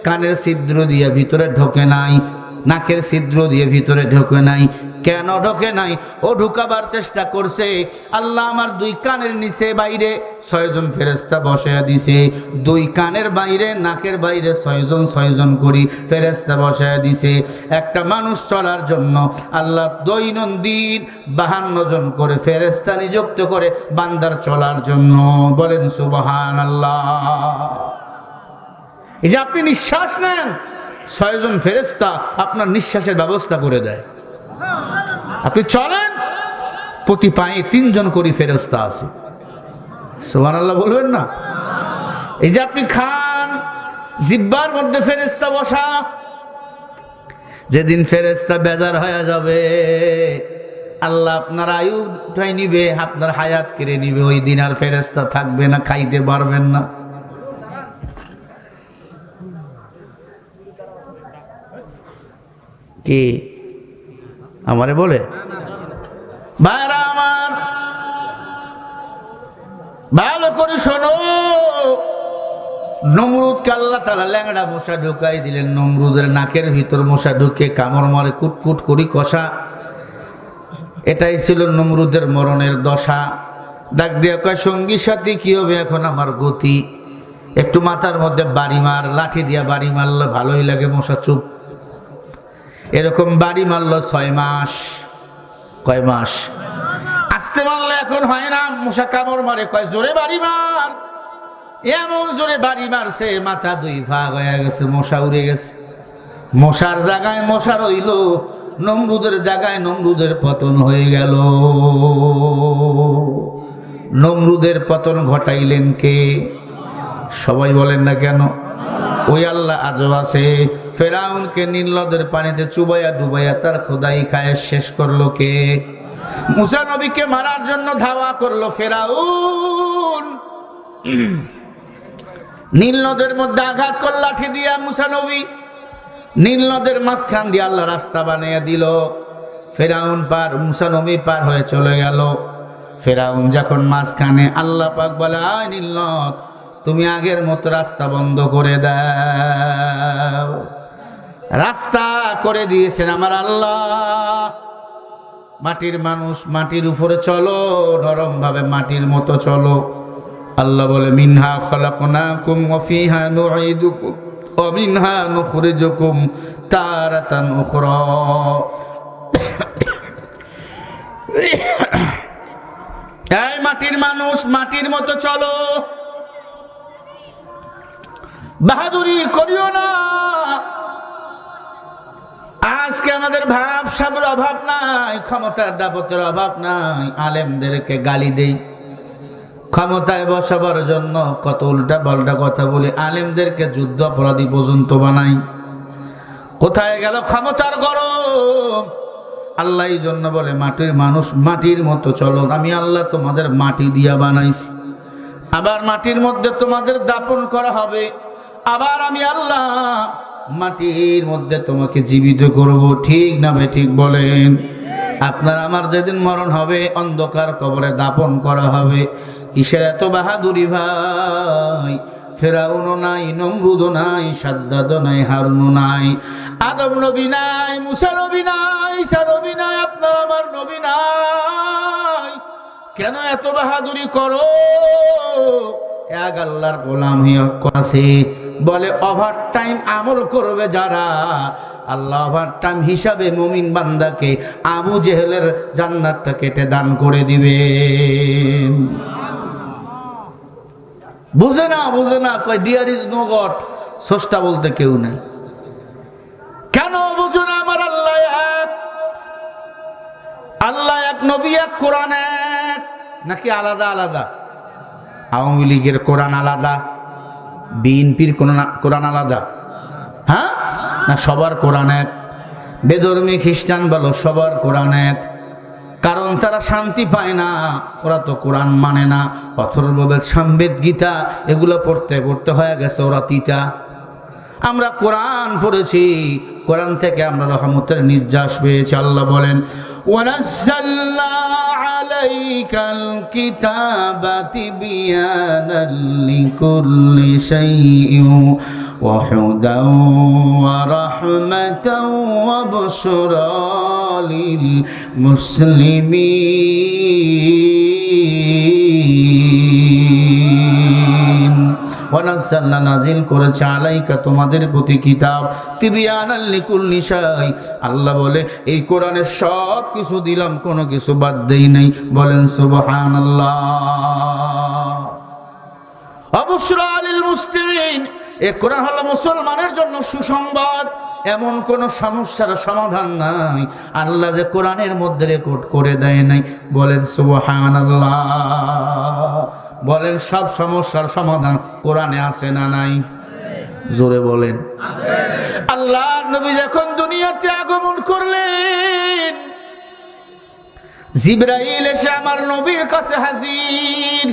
কানের ছিদ্র দিয়ে ভিতরে ঢোকে নাই, নাকের ছিদ্র দিয়ে ভিতরে ঢোকে নাই। কেন ঢোকে নাই? ও ঢুকাবার চেষ্টা করছে। আল্লাহ আমার 2 কানের নিচে বাইরে 6 জন ফেরেশতা বসায়া দিছে। 2 কানের বাইরে, নাকের বাইরে 6 জন 6 জন করে ফেরেশতা বসায়া দিছে। একটা মানুষ চলার জন্য আল্লাহ দৈনন্দিন 52 জন করে ফেরেশতা নিযুক্ত করে বান্দার চলার জন্য। বলেন সুবহানাল্লাহ। এই যে আপনি নিঃশ্বাস নেন, 6 জন ফেরেশতা আপনার নিঃশ্বাসের ব্যবস্থা করে দেয়। আপনি চলেন, প্রতি পায়ে 3 জন করে ফেরেশতা আছে। সুবহানাল্লাহ বলবেন না? এই যে আপনি খান, জিহ্বার মধ্যে ফেরেশতা বসা। যেদিন ফেরেশতা বেজার হয়ে যাবে, আল্লাহ আপনার আয়ু উঠাই নিবে, আপনার হায়াত কেড়ে নিবে, ওই দিন আর ফেরেশতা থাকবে না, খাইতে পারবেন না। কি আমারে বলে? ভাইরা আমার, ভালো করে শোনো। নমরুদকে আল্লাহ তাআলা ল্যাংড়া মশা ঢুকাই দিলেন। নমরুদের নাকের ভিতর মশা ঢুকে কামড় মারে, কুটকুট করি কষা। এটাই ছিল নমরুদের মরণের দশা। ডাক দিয়ে কয়, সঙ্গী সাথী কি হবে এখন আমার গতি? একটু মাথার মধ্যে বাড়ি মার, লাঠি দিয়া বাড়ি মারলে ভালোই লাগে, মশা চুপ। এরকম বাড়ি মারলো 6 মাস। কয় মাস? আস্তে মারলে এখন হয় না, মশা কামড় মারে। কয় জোরে বাড়ি মার। এমন জোরে বাড়ি মারছে, মাথা 2 ভাগ হয়ে গেছে, মশা উড়ে গেছে। মশার জায়গায় মশা রইল, নমরুদের জায়গায় নমরুদের পতন হয়ে গেল। নমরুদের পতন ঘটাইলেন কে? সবাই বলেন না কেন? ওই আল্লাহ আজও আছে। ফেরাউনকে নীল নদের পানিতে চুবাইয়া ডুবাইয়া তার খোদাই খায় শেষ করলো কে? মুসা নবীকে মারার জন্য ধাওয়া করলো ফেরাউন। নীল নদের মধ্যে আঘাত করল লাঠি দিয়া মুসা নবী। নীল নদের মাঝখান দিয়ে আল্লাহ রাস্তা বানিয়ে দিল। ফেরাউন পার, মুসা নবী পার হয়ে চলে গেল। ফেরাউন যখন মাঝখানে, আল্লাহ পাক বলে, আয় নীল নদ, তুমি আগের মতো রাস্তা বন্ধ করে দাও। রাস্তা করে দিয়েছেন আমার আল্লাহ। মাটির মানুষ, মাটির উপরে চলো, নরম ভাবে মাটির মতো চলো। আল্লাহ বলে, মিনহা খলাকনাকুম ওয়া ফিহা নুঈদুকুম ওয়া মিনহা নুখরিজুকুম তারাতান উখরা। এই মাটির মানুষ, মাটির মতো চলো, বাহাদুরি করিও না। আজকে আমাদের ভাব সাবের অভাব নাই, ক্ষমতার দাপটের অভাব নাই। আলেমদেরকে গালি দেই, ক্ষমতায় বসাবার জন্য কত উল্টা পাল্টা কথা বলি, আলেমদেরকে যুদ্ধ অপরাধী পর্যন্ত বানাই। কোথায় গেল ক্ষমতার গরম? আল্লাহ এই জন্য বলে, মাটির মানুষ মাটির মতো চলো। আমি আল্লাহ তোমাদের মাটি দিয়া বানাইছি, আবার মাটির মধ্যে তোমাদের দাপন করা হবে। আবার আমি আল্লাহ মাটির মধ্যে তোমাকে জীবিত করব। ঠিক না ভাই? ঠিক বলেন। আপনার আমার যেদিন মরণ হবে, অন্ধকার কবরে দাপন করা হবে। কিসের এত বাহাদুরি ভাই? ফেরাউনও নাই, নমরুদও নাই, সাদ্দাদও নাই, হারুনও নাই, আদম নবী নাই, মুসা নবী নাই, ঈসা নবী নাই, আপনার আমার নবী নাই। কেন এত বাহাদুরি করো? এক আল্লাহর গোলাম আছে। বলে ওভার টাইম আমল করবে যারা, আল্লাহ ওভার টাইম হিসাবে মুমিন বান্দাকে আবু জেহেলের জান্নাতটা কেটে দান করে দিবে। বুঝে না, বুঝে না। কয় ডিয়ার ইজ নো গড, স্রষ্টা বলতে কেউ নাই। কেন বুঝো না? আমার আল্লাহ এক, আল্লাহ এক, নবী এক, কোরআন এক। নাকি আলাদা আলাদা? আওয়ামী লীগের কোরআন আলাদা, বিএনপির কোরআন আলাদা? হ্যাঁ না, সবার কোরআন এক। বেধর্মী খ্রিস্টান বলো, সবার কোরআন এক। কারণ তারা শান্তি পায় না, ওরা তো কোরআন মানে না। অথর্ববেদ, সামবেদ, গীতা এগুলো পড়তে পড়তে হয়ে গেছে ওরা তিতা। আমরা কোরআন পড়েছি, কোরআন থেকে আমরা রহমতের নির্যাস পেয়েছি। আল্লাহ বলেন, ওয়ানাজ্জালনা আলাইকাল কিতাবা তিবয়ানাল লিকুল্লি শাইইন ওয়া হুদাও ওয়া রাহমাতাও ওয়া বুশরা লিল মুসলিমিন। ওয়ানাজ্জালনা, নাজিল করেছে, আলাইকা তোমাদের প্রতি, কিতাব তিবয়ানাল লিকুল্লি শাই। আল্লাহ বলে, এই কোরআনে সব কিছু দিলাম, কোনো কিছু বাদ দেই নাই। বলেন সুবহানাল্লাহ। বুশরা লিল মুসলিমিন, এই কোরআন হলো মুসলমানের জন্য সুসংবাদ। এমন কোন সমস্যার সমাধান নাই আল্লাহ যে কোরআনের মধ্যে রেকর্ড করে দেয় নাই। বলেন সুবহানাল্লাহ। বলেন, সব সমস্যার সমাধান কোরআনে আছে না নাই? জোরে বলেন। আল্লাহ নবী যখন দুনিয়াতে আগমন করলেন, জিবরাইল এসে আমার নবীর কাছে হাজির।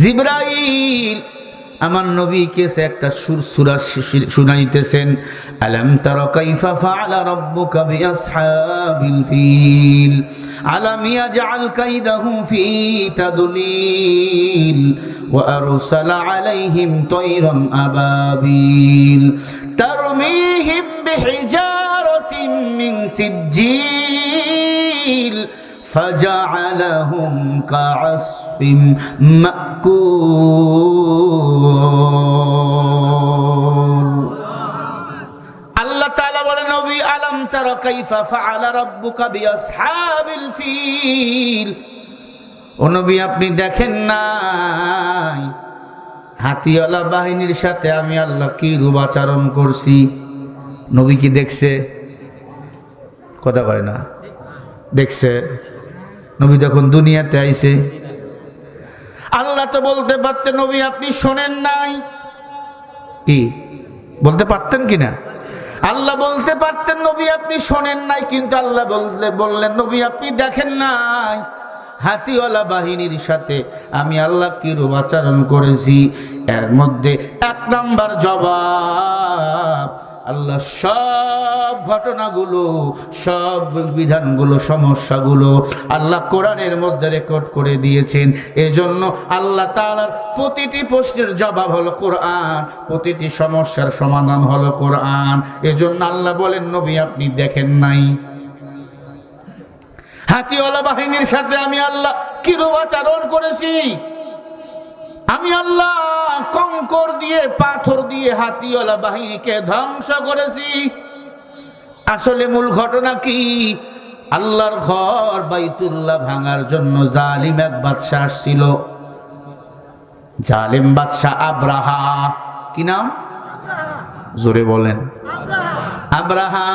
জিবরাইল আমার নবীকে একটা সূরা শুনাইতেছেন। আলাম তারা কাইফা ফাআলা রাব্বুকা বিআসহাবিল ফিল আলাম ইয়াজআল কাইদাহু ফি তাদলিল وأرسل عليهم طيرا أبابيل ترميهم بحجارة من سجيل فجعلهم كعصف مأكول আল্লাহ তাআলা বলেন নবী আলাম তারা কাইফা ফাআলা রাব্বুকা বিআসহাবিল ফিল ও নবী আপনি দেখেন নাই হাতিওয়ালা বাহিনীর সাথে আমি আল্লাহ কি রূপ আচরণ করছি নবী কি দেখছে কথা কয় না দেখছে নবী যখন দুনিয়াতে আইছে আল্লাহ তো বলতে পারতেন নবী আপনি শোনেন নাই কি বলতে পারতেন কিনা আল্লাহ বলতে পারতেন নবী আপনি শোনেন নাই কিন্তু আল্লাহ বললেন নবী আপনি দেখেন নাই হাতিওয়ালা বাহিনীর সাথে আমি আল্লাহ কি রূপ আচরণ করেছি এর মধ্যে এক নাম্বার জবাব আল্লাহ সব ঘটনাগুলো সব বিধানগুলো সমস্যাগুলো আল্লাহ কোরআনের মধ্যে রেকর্ড করে দিয়েছেন এজন্য আল্লাহ তাআলার প্রতিটি প্রশ্নের জবাব হলো কোরআন প্রতিটি সমস্যার সমাধান হলো কোরআন এজন্য আল্লাহ বলেন নবী আপনি দেখেন নাই হাতিওয়ালা বাহিনীর সাথে আমি আল্লাহ কি রূপ আচরণ করেছি আমি আল্লাহ কঙ্কর দিয়ে পাথর দিয়ে হাতিওয়ালা বাহিনীকে ধ্বংস করেছি আসলে মূল ঘটনা কি আল্লাহর ঘর বাইতুল্লাহ ভাঙার জন্য জালিম এক বাদশা আসছিল জালিম বাদশা আব্রাহা কি নাম জোরে বলেন আব্রাহা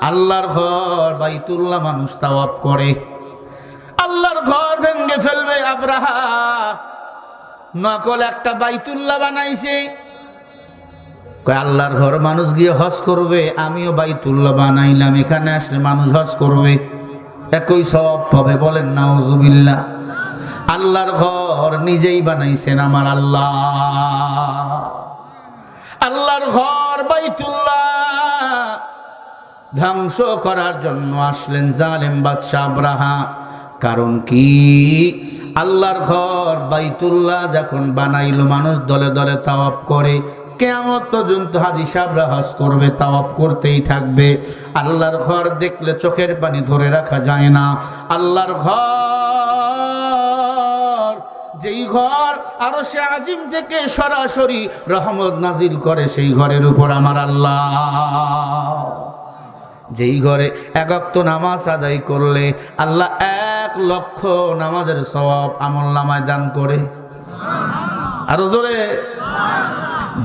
আল্লাহর ঘর বাইতুল্লাহ মানুষ তাওয়াফ করে আল্লাহর ঘর ভেঙে ফেলবে আব্রাহা নকল একটা বাইতুল্লাহ বানাইছে কয় আল্লাহর ঘর মানুষ গিয়ে হজ করবে আমিও বাইতুল্লাহ বানাইলাম এখানে আসলে মানুষ হজ করবে একই সওয়াব পাবে বলেন নাউজুবিল্লাহ আল্লাহর ঘর নিজেই বানাইছেন আমার আল্লাহ আল্লাহর ঘর বাইতুল্লাহ ধ্বংস করার জন্য আসলেন জালেম বাদশা আব্রাহা কারণ কি আল্লাহর ঘর বাইতুল্লাহ যখন বানাইলো মানুষ দলে দলে তাওয়াফ করে কিয়ামত পর্যন্ত হাজী সাহেবরা হজ করবে তাওয়াফ করতেই থাকবে আল্লাহর ঘর দেখলে চোখের পানি ধরে রাখা যায় না আল্লাহর ঘর যেই ঘর আরশে আজিম থেকে সরাসরি রহমত নাজিল করে সেই ঘরের উপর আমার আল্লাহ যেই ঘরে এক ওয়াক্ত নামাজ আদায় করলে আল্লাহ 1,00,000 নামাজের সওয়াব আমলনামায় দান করে আরো জোরে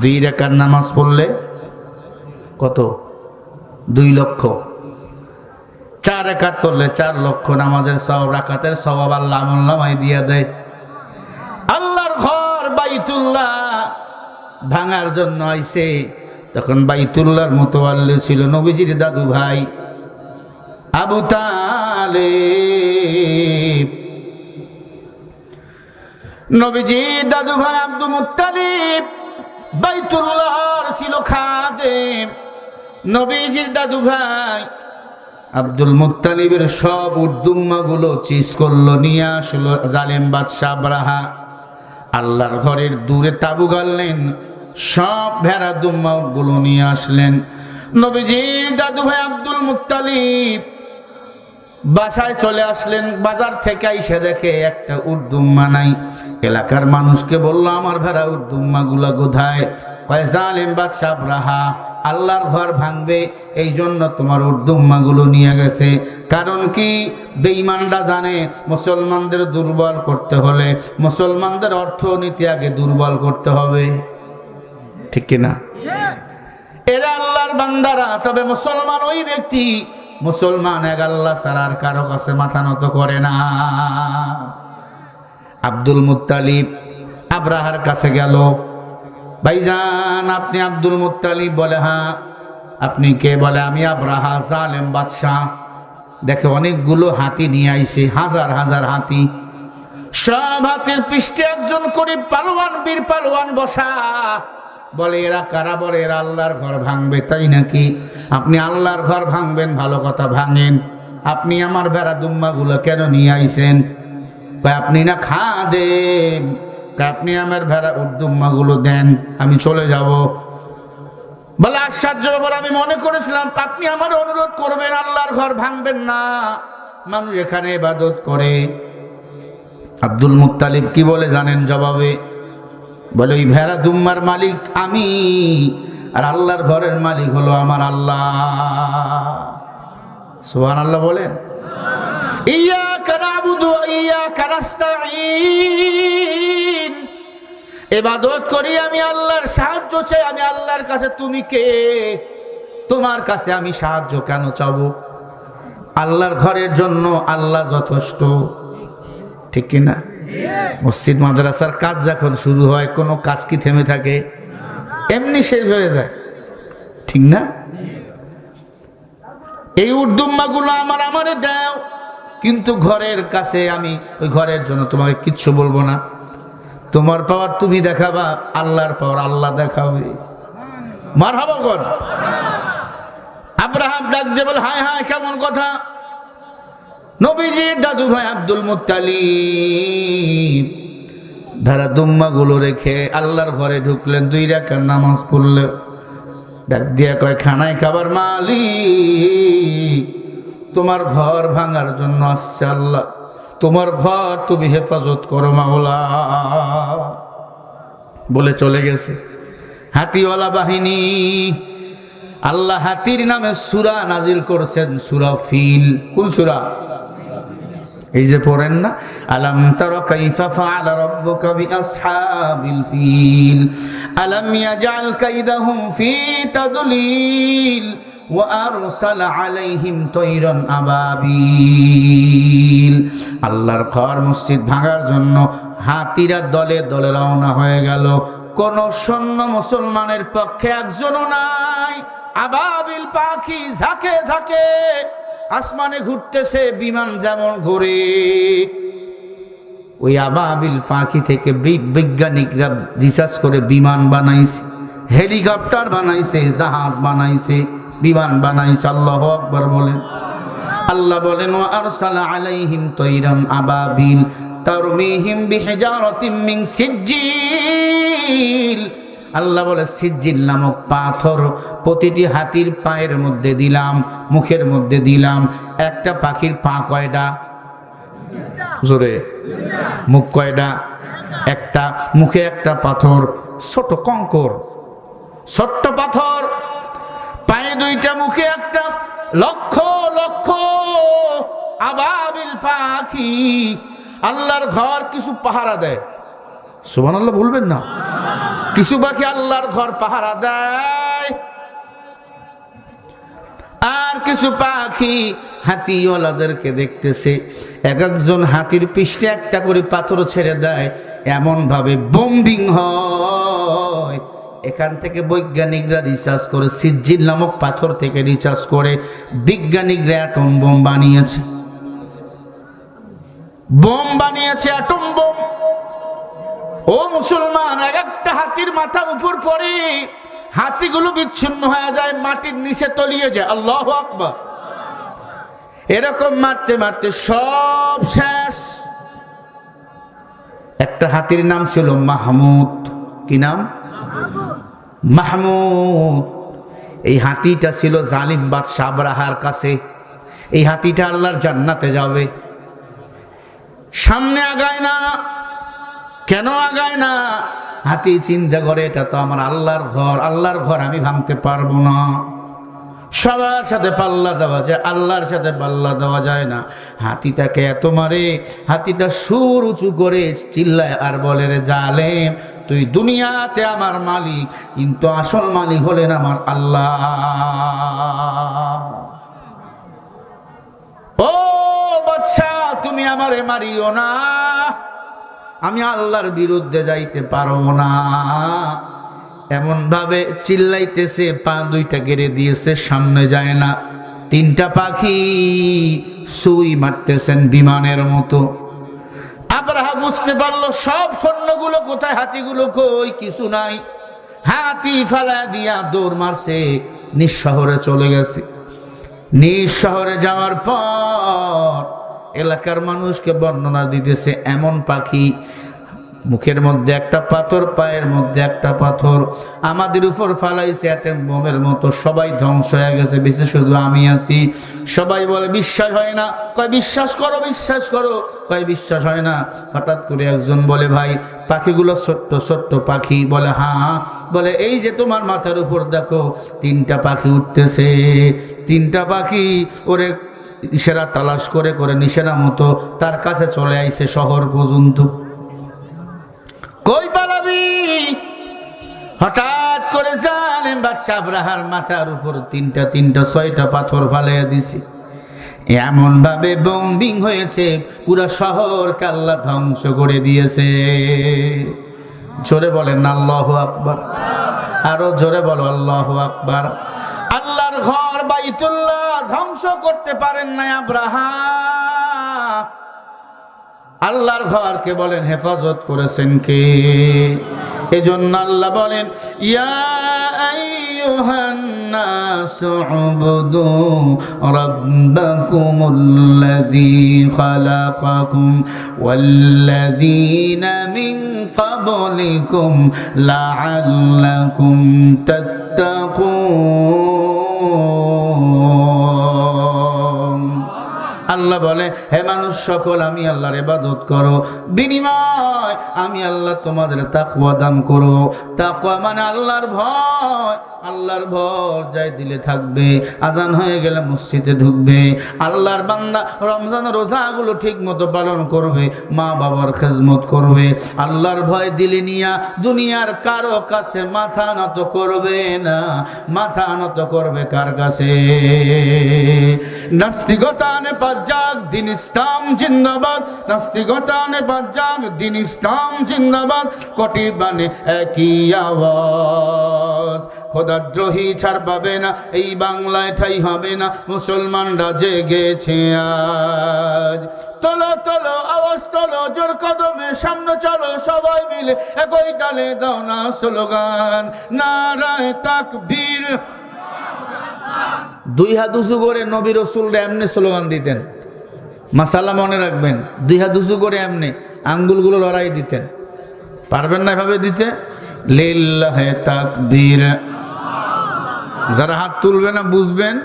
2 রাকাত নামাজ পড়লে কত 2 লক্ষ 4 রাকাত পড়লে 4 লক্ষ নামাজের সওয়াব রাকাতের সওয়াব আল্লাহ আমলনামায় দিয়ে দেয় আল্লাহর ঘর বাইতুল্লাহ ভাঙার জন্য আইছে তখন বাইতুল্লাহর মুতাওয়াল্লি ছিল নবীজির দাদু ভাই আবু তালেব নবীজির দাদু ভাই আব্দুল মুত্তালিব বাইতুল্লাহর ছিল খাদেম নবীজির দাদু ভাই আব্দুল মুত্তালিবের সব উদ্দুম্মাগুলো চিজ করলো নিয়ে আসলো জালেম বাদশা আব্রাহা আল্লাহর ঘরের দূরে তাবু গাড়লেন সব ভেড়া দুম্মা গুলো নিয়ে আসলেন নবীজির দাদু ভাই আব্দুল মুত্তালিব বাসায় চলে আসলেন বাজার থেকে এসে দেখে একটা উটদুম্মা নাই এলাকার মানুষকে বলল আমার ভেড়া উটদুম্মা গুলা কোথায় কয় জালেম বাদশা আব্রাহা আল্লাহর ঘর ভাঙবে এই জন্য তোমার উটদুম্মা গুলো নিয়ে গেছে কারণ কি বেঈমানরা জানে মুসলমানদের দুর্বল করতে হলে মুসলমানদের অর্থনীতি আগে দুর্বল করতে হবে ঠিক কিনা এরা আল্লাহর বান্দারা তবে মুসলমান ওই ব্যক্তি মুসলমান এক আল্লাহ ছাড়া আর কারো কাছে মাথা নত করে না আব্দুল মুত্তালিব আব্রাহার কাছে গেল ভাইজান আপনি আব্দুল মুত্তালিব বলে হ্যাঁ আপনি কে বলে আমি আব্রাহা জালেম বাদশাহ দেখে অনেকগুলো হাতি নিয়ে আইছে হাজার হাজার হাতি সব হাতির পৃষ্ঠে একজন করে পালোয়ান বীর পালোয়ান বসা বলে এরা কারা বলে এরা আল্লাহর ঘর ভাঙবে তাই নাকি আপনি আল্লাহর ঘর ভাঙবেন ভালো কথা ভাঙেন আপনি আমার ভেড়া দুম্মা গুলো কেন নিয়ে আইছেন আপনি না খাদেম আপনি আমার ভেড়া উদ্দুম্মাগুলো দেন, আমি চলে যাব। বলে আশ্চর্য ব্যাপার, আমি মনে করেছিলাম আপনি আমার অনুরোধ করবেন, আল্লাহর ঘর ভাঙবেন না, মানুষ এখানে ইবাদত করে। আব্দুল মুত্তালিব কি বলে জানেন জবাবে? বলে ওই ভেড়া দুম্মার মালিক আমি, আর আল্লাহর ঘরের মালিক হলো আমার আল্লাহ। সুবহানাল্লাহ বলেন। ইয়্যাকা না'বুদু ওয়া ইয়্যাকা নাস্তাঈন, ইবাদত করি আমি আল্লাহর, সাহায্য চাই আমি আল্লাহর কাছে। তুমি কে? তোমার কাছে আমি সাহায্য কেন চাবো? আল্লাহর ঘরের জন্য আল্লাহ যথেষ্ট, ঠিক কিনা? মসজিদ মাদ্রাসার কাজ যখন শুরু হয়, কোনো কাজ কি থেমে থাকে? এমনি শেষ হয়ে যায়, ঠিক না? এই উদ্দুম্মাগুলো আমারে দাও, কিন্তু ঘরের কাছে আমি ওই ঘরের জন্য তোমাকে কিচ্ছু বলবো না। তোমার পাওয়ার তুমি দেখাবা, আল্লাহর পাওয়ার আল্লাহ দেখাবে। মারহাবা বল। আব্রাহাম ডাক দিয়ে বল, হায় হায় কেমন কথা! নবীজির দাদু ভাই আব্দুল মুত্তালিব ভেড়া দুম্মাগুলো রেখে আল্লাহর ঘরে ঢুকলেন, 2 রাকাত নামাজ পড়লেন। ডাক দিয়া কয়, খানায় খাবার মালিক, তোমার ঘর ভাঙার জন্য আসছে আল্লাহ, তোমার ঘর তুমি হেফাজত করো মাওলা। বলে চলে গেছে। হাতিওয়ালা বাহিনী, আল্লাহ হাতির নামে সূরা নাজিল করেছেন, সূরা ফিল। কোন সূরা? এই যে পড়েন না, আলাম তারা কাইফা ফাআলা রাব্বুকা বিআসহাবিল ফিল আলাম ইয়াজআল কাইদাহুম ফি তাদলিল ওয়া আরসালা আলাইহিম তায়রান আবাবিল। আল্লাহর ঘর মসজিদ ভাঙার জন্য হাতিরা দলে দলে রওনা হয়ে গেল। কোন সৈন্য মুসলমানের পক্ষে একজনও নাই। আবাবিল পাখি ঝাঁকে ঝাঁকে আসমানে ঘুরতেছে, বিমান যেমন ঘুরে। ওই আবাবিল পাখি থেকে বৈজ্ঞানিকরা রিসার্চ করে বিমান বানাইছে, হেলিকপ্টার বানাইছে, জাহাজ বানাইছে, বিমান বানাইছে। আল্লাহু আকবার বলেন। আল্লাহ বলেন, ওয়া আরসালা আলাইহিম তায়রান আবাবিল তারমিহিম বিহিজারাতিন মিন সিজ্জিল। আল্লাহ বলে, সিজ্জিল নামক পাথর প্রতিটি হাতির পায়ের মধ্যে দিলাম, মুখের মধ্যে দিলাম। একটা পাখির পা কয়টা? জোরে। মুখ কয়টা? একটা। মুখে একটা পাথর, ছোট কঙ্কর, ছোট্ট পাথর, পায়ে 2টা, মুখে একটা। লক্ষ লক্ষ আবাবিল পাখি আল্লাহর ঘর কিছু পাহারা দেয়। সুবহানাল্লাহ বলবেন না? কিছু পাখি আল্লাহর ঘর পাহারা দেয়, আর কিছু পাখি হাতিওয়ালাদেরকে দেখতেছে। এক একজন হাতির পৃষ্ঠে একটা করে পাথর ছেড়ে দেয়, এমন ভাবে বোম্বিং হয়। এখান থেকে বৈজ্ঞানিকরা রিসার্চ করে, সিজ্জিল নামক পাথর থেকে রিসার্চ করে বিজ্ঞানিকরা অ্যাটম বোম বানিয়েছে। বোম বানিয়েছে, অ্যাটম বোম। ও মুসলমান, এক একটা হাতির মাথার উপর পড়ে হাতিগুলো বিচ্ছিন্ন হয়ে যায়, মাটির নিচে তলিয়ে যায়। আল্লাহু আকবার। এরকম মারতে মারতে সব শেষ। একটা হাতির নাম ছিল মাহমুদ। কি নাম? মাহমুদ। এই হাতিটা ছিল জালিম বাদশা আবরাহার কাছে। এই হাতিটা আল্লাহর জান্নাতে যাবে, সামনে আগায় না। কেন আগায় না? হাতি চিন্তা করে, এটা তো আমার আল্লাহর ঘর, আল্লাহর ঘর আমি ভাঙতে পারবো না। সবার সাথে পাল্লা দেওয়া যায়, আল্লাহর সাথে পাল্লা দেওয়া যায় না। হাতিটাকে এত মারে, হাতিটা সুর উঁচু করে চিল্লায় আর বলে, রে জালেম, তুই দুনিয়াতে আমার মালিক, কিন্তু আসল মালিক হলেন আমার আল্লাহ। ও বাদশা, তুমি আমারে মারিও না, আমি আল্লাহর বিরুদ্ধে যাইতে পারবো না। এমন ভাবে চিল্লাইতেছে, পা 2টা গেড়ে দিয়েছে, সামনে যায় না। 3টা পাখি সুই মারতেছেন বিমানের মতো। আবরাহা বুঝতে পারলো সব সৈন্যগুলো কোথায়, হাতিগুলো কই, কিছু নাই। হাতি ফালা দিয়া দৌড় মারছে, নিজ শহরে চলে গেছে। নিজ শহরে যাওয়ার পর এলাকার মানুষকে বর্ণনা দিতেছে, এমন পাখি মুখের মধ্যে একটা পাথর, পায়ের মধ্যে একটা পাথর, আমাদের উপর ফালাইছে অ্যাটম বোমের মতো। সবাই ধ্বংস হয়ে গেছে, বেঁচে শুধু আমি আছি। সবাই বলে বিশ্বাস হয় না, কয় বিশ্বাস করো, বিশ্বাস করো, কয় বিশ্বাস হয় না। হঠাৎ করে একজন বলে ভাই পাখিগুলো ছোট্ট ছোট্ট পাখি, বলে হ্যাঁ। বলে এই যে তোমার মাথার উপর দেখো 3টা পাখি উঠতেছে, 3টা পাখি ওরে ইশারা তালাশ করে করে নিশানা মতো তার কাছে চলে আইছে শহর পর্যন্ত। কই পালাবি? হঠাৎ করে জালেম বাদশা আব্রাহার মাথার উপর 3টা 6টা পাথর ফালাইয়া দিছে। এমন ভাবে বম্বিং হয়েছে পুরা শহরকে আল্লাহ ধ্বংস করে দিয়েছে। জোরে বলেন আল্লাহু আকবার, আরো জোরে বলো আল্লাহু আকবার। আল্লাহর ঘর বাইতুল্লাহ ধ্বংস করতে পারেন না আব্রাহাম। আল্লাহর ঘরকে বলেন হেফাজত করেছেন কে? এজন্য আল্লাহ বলেন ইয়া আইয়ুহান নাসু উবুদু রাব্বাকুমুল্লাযী খালাকাকুম ওয়াল্লাযীনা মিন ক্বাবলিকুম লাআল্লাকুম তাত্তাকুন। আল্লাহ বলে হে মানুষ সকল আমি আল্লাহর ইবাদত করো, বিনিময় আমি আল্লাহ তোমাদের তাকওয়া দান করব। তাকওয়া মানে আল্লাহর ভয়। আল্লাহর ভয় যাই দিলে থাকবে, আজান হয়ে গেলে মসজিদে ঢুকবে, আল্লাহর বান্দা রমজান রোজাগুলো ঠিক মতো পালন করবে, মা বাবার খেজমত করবে, আল্লাহর ভয় দিলে নিয়া দুনিয়ার কারো কাছে মাথা নত করবে না। মাথা নত করবে কার কাছে? নাস্তিকতা নে যাক, দিন ইসলাম জিন্দাবাদ। নাস্তিকতা নে যাক, দিন ইসলাম জিন্দাবাদ। কোটি বানে একই আওয়াজ, খোদাদ্রোহী ছাড় পাবে না, এই বাংলায় ঠাই হবে না। মুসলমানরা জেগেছে আজ। তোলো তোলো আওয়াজ তোলো, জোর কদমে সামনে চলো, সবাই মিলে একই তালে দাও না স্লোগান, নারায়ে তাকবীর। 2 হাত উঁচু করে নবী রাসূলরা এমনি স্লোগান দিতেন। মাসালা মনে রাখবেন, 2 হাত উঁচু করে এমনি আঙ্গুলগুলো লড়াই দিতেন। পারবেন না এভাবে দিতে? লিল্লাহি তাকবীর। যারা হাত তুলবে না বুঝবেন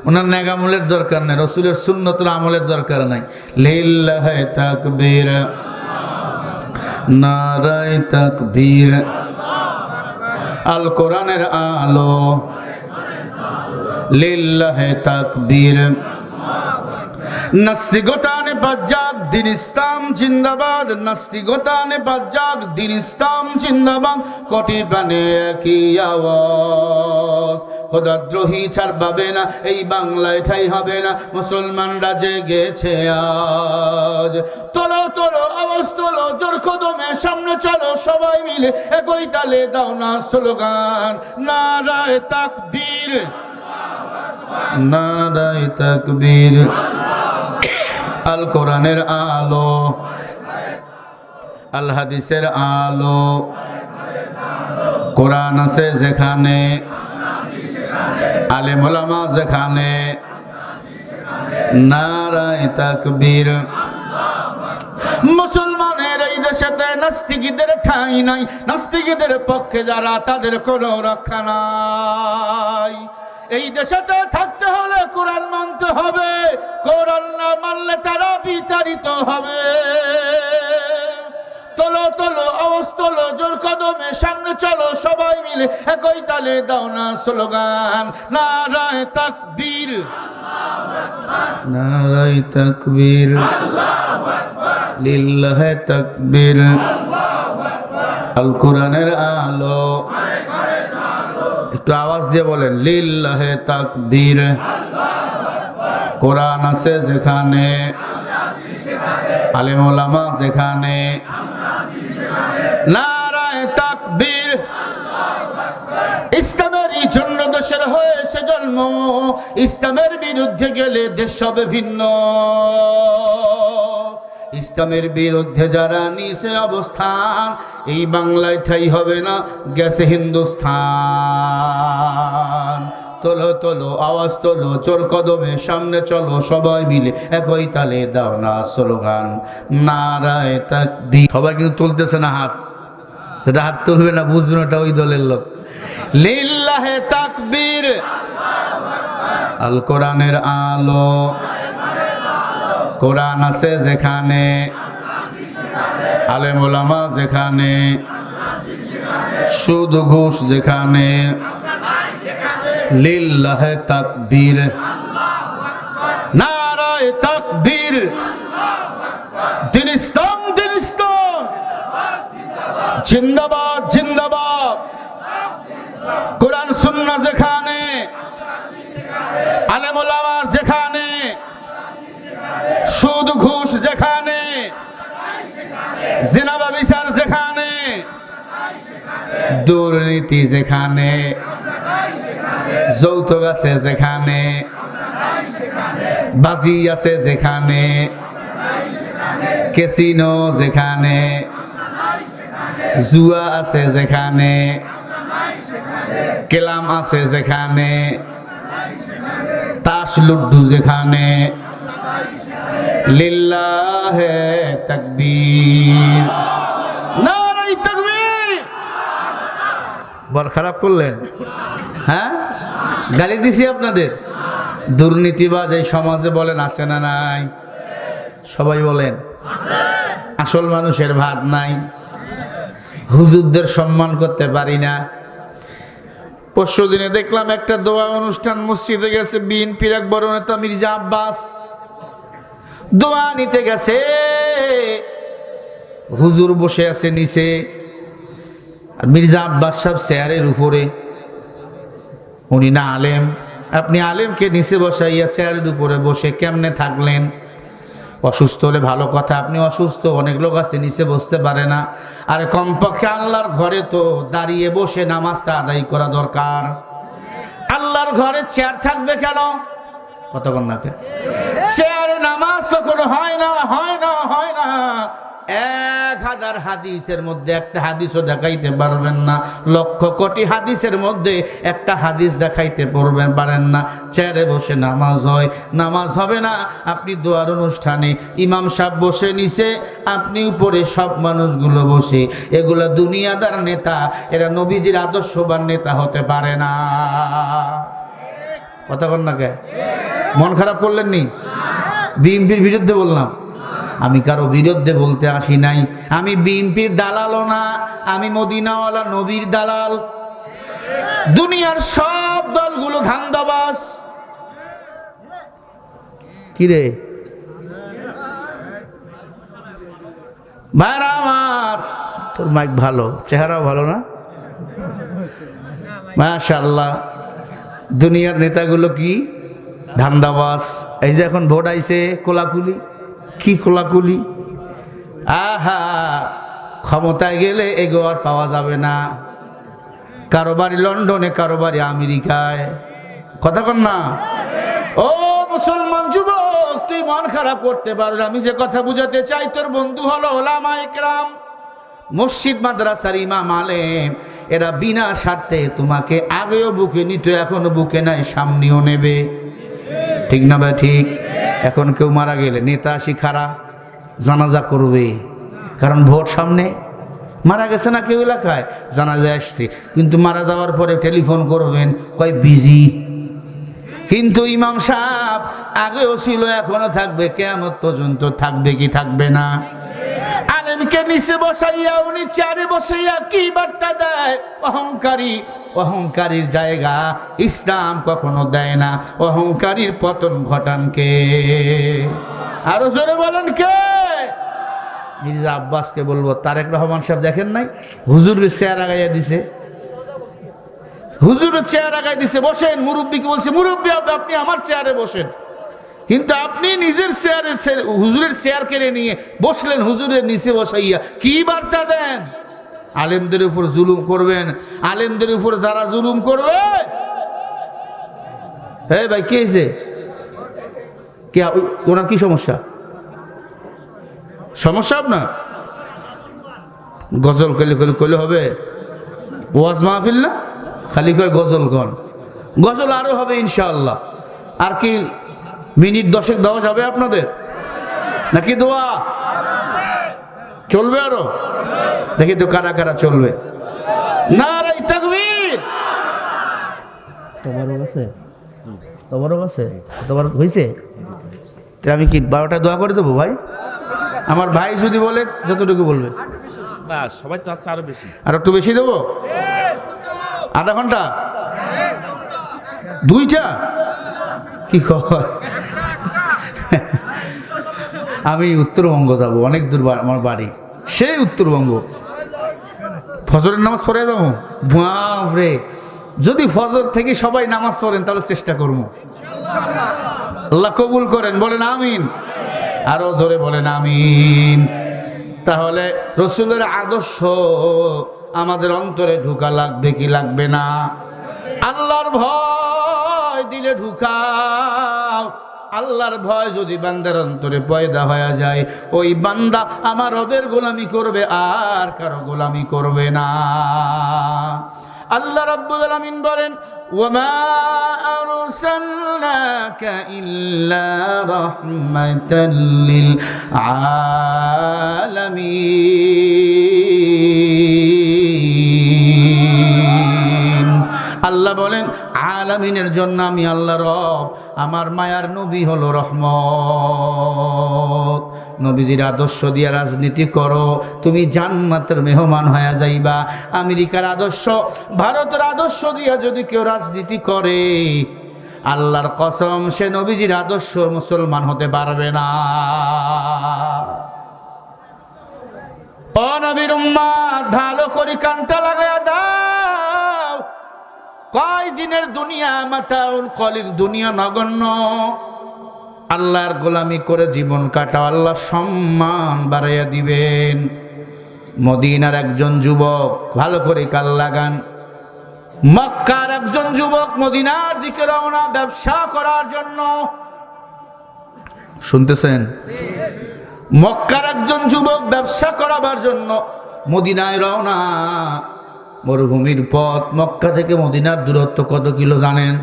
ওনার নেকামলের দরকার নাই, রাসূলের সুন্নতের আমলের দরকার নাই। লিল্লাহি তাকবীর, নারায়ে তাকবীর। আল কোরআনের আলো, লিল্লাহি তাকবীর। নাস্তিকতা নে যাক, দিন ইসলাম জিন্দাবাদ। নাস্তিকতা নে যাক, দিন ইসলাম জিন্দাবাদ। কোটি প্রাণে একই আওয়াজ, খোদাদ্রোহী ছাড় পাবে না, এই বাংলায় ঠাই হবে না। মুসলমানরা জেগেছে আজ। তোলো তোলো আওয়াজ তোলো, জোর কদমে সামনে চলো, সবাই মিলে একই তালে দাও না স্লোগান, নারায়ে তাকবীর, নারায়ে তাকবীর। আল কোরআনের আলো, আল হাদিসের আলো। কোরআন আছে যেখানে, আলেম ওলামা যেখানে, নারায়ে তাকবীর। মুসলমানের এই দেশেতে নাস্তিকদের ঠাঁই নাই, নাস্তিকদের পক্ষে যারা তাদের কোনো রক্ষা নাই। এই দেশেতে থাকতে হলে কোরআন মানতে হবে, কোরআন না মানলে তারা বিতাড়িত হবে। তোলো তোলো আওয়াজ তোলো, জোর কদমে সামনে চলো, সবাই মিলে একই তালে দাও না স্লোগান, নারায়ে তাকবীর, নারায়ে তাকবীর, লিল্লাহি তাকবীর। আল কোরআনের আলো, একটু আওয়াজ দিয়ে বলেন লিল্লাহি তাকবীর। কোরআন আছে যেখানে, আলেম ওলামা যেখানে, নারায়ে তাকবীর। ইসলামেরই জন্য দেশের হয়েছে জন্ম, ইসলামের বিরুদ্ধে গেলে দেশ হবে ভিন্ন। ইসলামের বিরুদ্ধে যারা নিছে অবস্থান, এই বাংলায় ঠাই হবে না, গেছে হিন্দুস্তান। তোলো তোলো আওয়াজ তোলো, চোর কদমে সামনে চলো, সবাই মিলে একই তালে দাও না স্লোগান নারায়ে তাকবীর। সবাই কিন্তু তুলতেছে না হাত, যেটা হাত তুলবে না বুঝবে না ওটা ওই দলের লোক। লিল্লাহে তাকবীর, আল কোরআনের আলো, কোরআন আছে যেখানে, আলেম ওলামা যেখানে, সুদ ঘুষ যেখানে, লিল্লাহে তাকবীর, নারায়ে তাকবীর। দিন ইসলাম, দিন ইসলাম জিন্দাবাদ, জিন্দাবাদ। কোরআন সুন্নাহ যেখানে, আলেম ওলামা যেখানে, সুদ ঘুষ যেখানে, জিনা ব্যভিচার যেখানে, দুর্নীতি যেখানে, যৌতুক আছে যেখানে, বাজি আছে যেখানে, ক্যাসিনো যেখানে, জুয়া আছে যেখানে, কেলাম আছে যেখানে, তাস লুড্ডু যেখানে, লিল্লাহে তাকবীর, নারায়ে তাকবীর। বল খারাপ করলেন? হ্যাঁ, গালি দিছি আপনাদের। দুর্নীতিবাজ এই সমাজে বলেন আছে না নাই? সবাই বলেন আসল মানুষের ভাত নাই, হুজুরদের সম্মান করতে পারি না। পরশু দিনে দেখলাম একটা দোয়া অনুষ্ঠান মসজিদে গেছে, বিএনপির এক বড় নেতা মির্জা আব্বাস দোয়া নিতে গেছে, হুজুর বসে আছে নিচে, আর মির্জা আব্বাস সাহেব চেয়ারের উপরে। উনি না আলেম, আপনি আলেমকে নিচে বসাইয়া চেয়ারের উপরে বসে কেমনে থাকলেন? অসুস্থ হলে ভালো কথা, আপনি অসুস্থ, অনেক লোক আছে নিচে বসতে পারে না। আরে কমপক্ষে আল্লাহর ঘরে তো দাঁড়িয়ে বসে নামাজটা আদায় করা দরকার। আল্লাহর ঘরে চেয়ার থাকবে কেন? কতক্ষণ না চেয়ারে নামাজ কখনো হয় না, হয় না, হয় না। 1000 হাদিসের মধ্যে একটা হাদিসও দেখাইতে পারবেন না, লক্ষ কোটি হাদিসের মধ্যে একটা হাদিস দেখাইতে পারেন না চেয়ারে বসে নামাজ হয়। নামাজ হবে না। আপনি দোয়ার অনুষ্ঠানে ইমাম সাহেব বসে নিছে, আপনি উপরে সব মানুষগুলো বসে, এগুলা দুনিয়াদার নেতা, এরা নবীজির আদর্শবান নেতা হতে পারে না। কথা বল না কে? মন খারাপ করলেন নি? বিএনপির বিরুদ্ধে বললাম? আমি কারো বিরুদ্ধে বলতে আসি নাই। আমি বিএনপির দালালও না, আমি মদিনাওয়ালা নবীর দালাল। দুনিয়ার সব দলগুলো ধান্দাবাজ। কিরে ভাইরা আমার, তোর মাইক ভালো, চেহারাও ভালো না? মাশাআল্লাহ। দুনিয়ার নেতাগুলো কি ধান্দাবাজ। এই যে এখন ভোট আইছে, কোলাকুলি, কি কোলাকুলি। আহা, ক্ষমতায় গেলে এগো আর পাওয়া যাবে না। কারো বাড়ি লন্ডনে, কারো বাড়ি আমেরিকায়। কথা কন না? ও মুসলমান যুবক, তুই মন খারাপ করতে পারো। আমি যে কথা বুঝাতে চাই, তোর বন্ধু হলো ওলামায়ে কেরাম, মসজিদ মাদ্রাসার ইমাম আলেম। এরা বিনা স্বার্থে তোমাকে আগেও বুকে নিত, এখনো বুকে নাই, সামনেও নেবে। ঠিক না ভাই? ঠিক। এখন কেউ মারা গেলে নেতা শিখারা জানাজা করবে, কারণ ভোট সামনে। মারা গেছে না কেউ এলাকায়, জানাজা আসছে, কিন্তু মারা যাওয়ার পরে টেলিফোন করবেন, কয় বিজি। কিন্তু ইমাম সাহেব আগেও ছিল, এখনো থাকবে, কিয়ামত পর্যন্ত থাকবে কি থাকবে না? আলেমকে নিচে বসাইয়া উনি চেয়ারে বসাইয়া কি বার্তা দেয়? অহংকারী, অহংকারীর জায়গা ইসলাম কখনো দেয় না। অহংকারীর পতন ঘটান কে? আরো জোরে বলেন কে? মির্জা আব্বাসকে বলবো, তারেক রহমান সাহেব দেখেন নাই, হুজুরের চেয়ার আগাইয়া দিছে, হুজুরের চেয়ার আগাই দিছে, বসেন। মুরব্বীকে বলছে, মুরব্বী আপনি আমার চেয়ারে বসেন, কিন্তু আপনি নিজের চেয়ারের হুজুরের চেয়ার কেড়ে নিয়ে বসলেন হুজুরের নিচে বসাইয়া। কি বার্তা দেন? আলেমদের উপর জুলুম করবেন। আলেমদের উপর যারা জুলুম করবে, হ্যাঁ ভাই কি হয়েছে? কে ওনার কি সমস্যা? সমস্যা আপনার? গজল কইলে হবে? ওয়াজ মাহফিল না, খালি কয় গজল গন। গজল আরো হবে ইনশাআল্লাহ। আর কি মিনিট 10 দেওয়া যাবে আপনাদের নাকি দোয়া চলবে আরো? দেখি তো কারা কারা চলবে। নারে তাকবীর। তোমারও আছে তোমার হয়েছে? আমি কি 12টা দোয়া করে দেবো ভাই? আমার ভাই যদি বলে যতটুকু বলবে না, সবাই চাচ্ছে আরো বেশি। আর একটু বেশি দেবো? আধা ঘন্টা? 2টা? কি কয়? আমি উত্তরবঙ্গ যাব, অনেক দূর আমার বাড়ি, সেই উত্তরবঙ্গ। ফজরের নামাজ পড়ে যাবো। বাপরে, যদি ফজর থেকে সবাই নামাজ পড়েন তাহলে চেষ্টা করবো। আল্লাহ কবুল করেন, বলেন আমিন। আরো জোরে বলেন আমিন। তাহলে রসুলের আদর্শ আমাদের অন্তরে ঢুকা লাগবে কি লাগবে না? আল্লাহর ভয় দিলে ঢুকাও। আল্লাহর ভয় যদি বান্দার অন্তরে পয়দা হয়ে যায়, ওই বান্দা আমার রবের গোলামি করবে, আর কারো গোলামি করবে না। আল্লাহ রাব্বুল আলামিন বলেন, ওয়ামা আরসালনাকা ইল্লা রাহমাতাল লিল আলামিন। আল্লাহ বলেন আলামিনের জন্য আমি আল্লাহ রব, আমার মায়ার নবী হলো রহমত। নবীজির আদর্শ দিয়া রাজনীতি করো, তুমি জান্নাতের মেহমান হয়ে যাইবা। আমেরিকার আদর্শ, ভারতের আদর্শ দিয়া যদি কেউ রাজনীতি করে, আল্লাহর কসম সে নবীজির আদর্শ মুসলমান হতে পারবে না। ও নবীর উম্মত, ভালো করে কানটা লাগায়া দাও। কয় দিনের দুনিয়া, মাতাউল কলির দুনিয়া নগণ্য। আল্লাহর গোলামি করে জীবন কাটাও, আল্লাহ সম্মান বাড়াইয়া দিবেন। মদিনার একজন যুবক, ভালো করে কান লাগান, মক্কার একজন যুবক মদিনার দিকে রওনা ব্যবসা করার জন্য। শুনতেছেন? মক্কার একজন যুবক ব্যবসা করাবার জন্য মদিনায় রওনা। মরুভূমির পথ, মক্কা থেকে মদিনার দূরত্ব কত কিলো জানেন?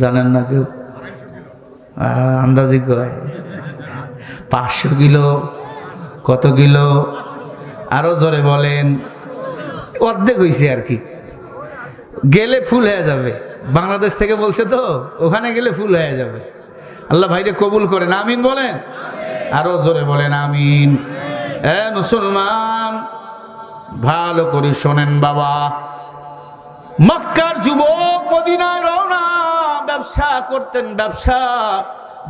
জানেন না কেউ? আন্দাজি কয় 500 কিলো। কত কিলো? আরো জোরে বলেন। অর্ধেক হয়েছে আর কি, গেলে ফুল হয়ে যাবে। বাংলাদেশ থেকে বলছে তো, ওখানে গেলে ফুল হয়ে যাবে। আল্লাহ ভাইরে কবুল করেন, আমিন বলেন। আরো জোরে বলেন আমিন। এ মুসলমান, ভালো করে শোনেন বাবা। মক্কার যুবক মদিনায় রওনা, ব্যবসা করতেন,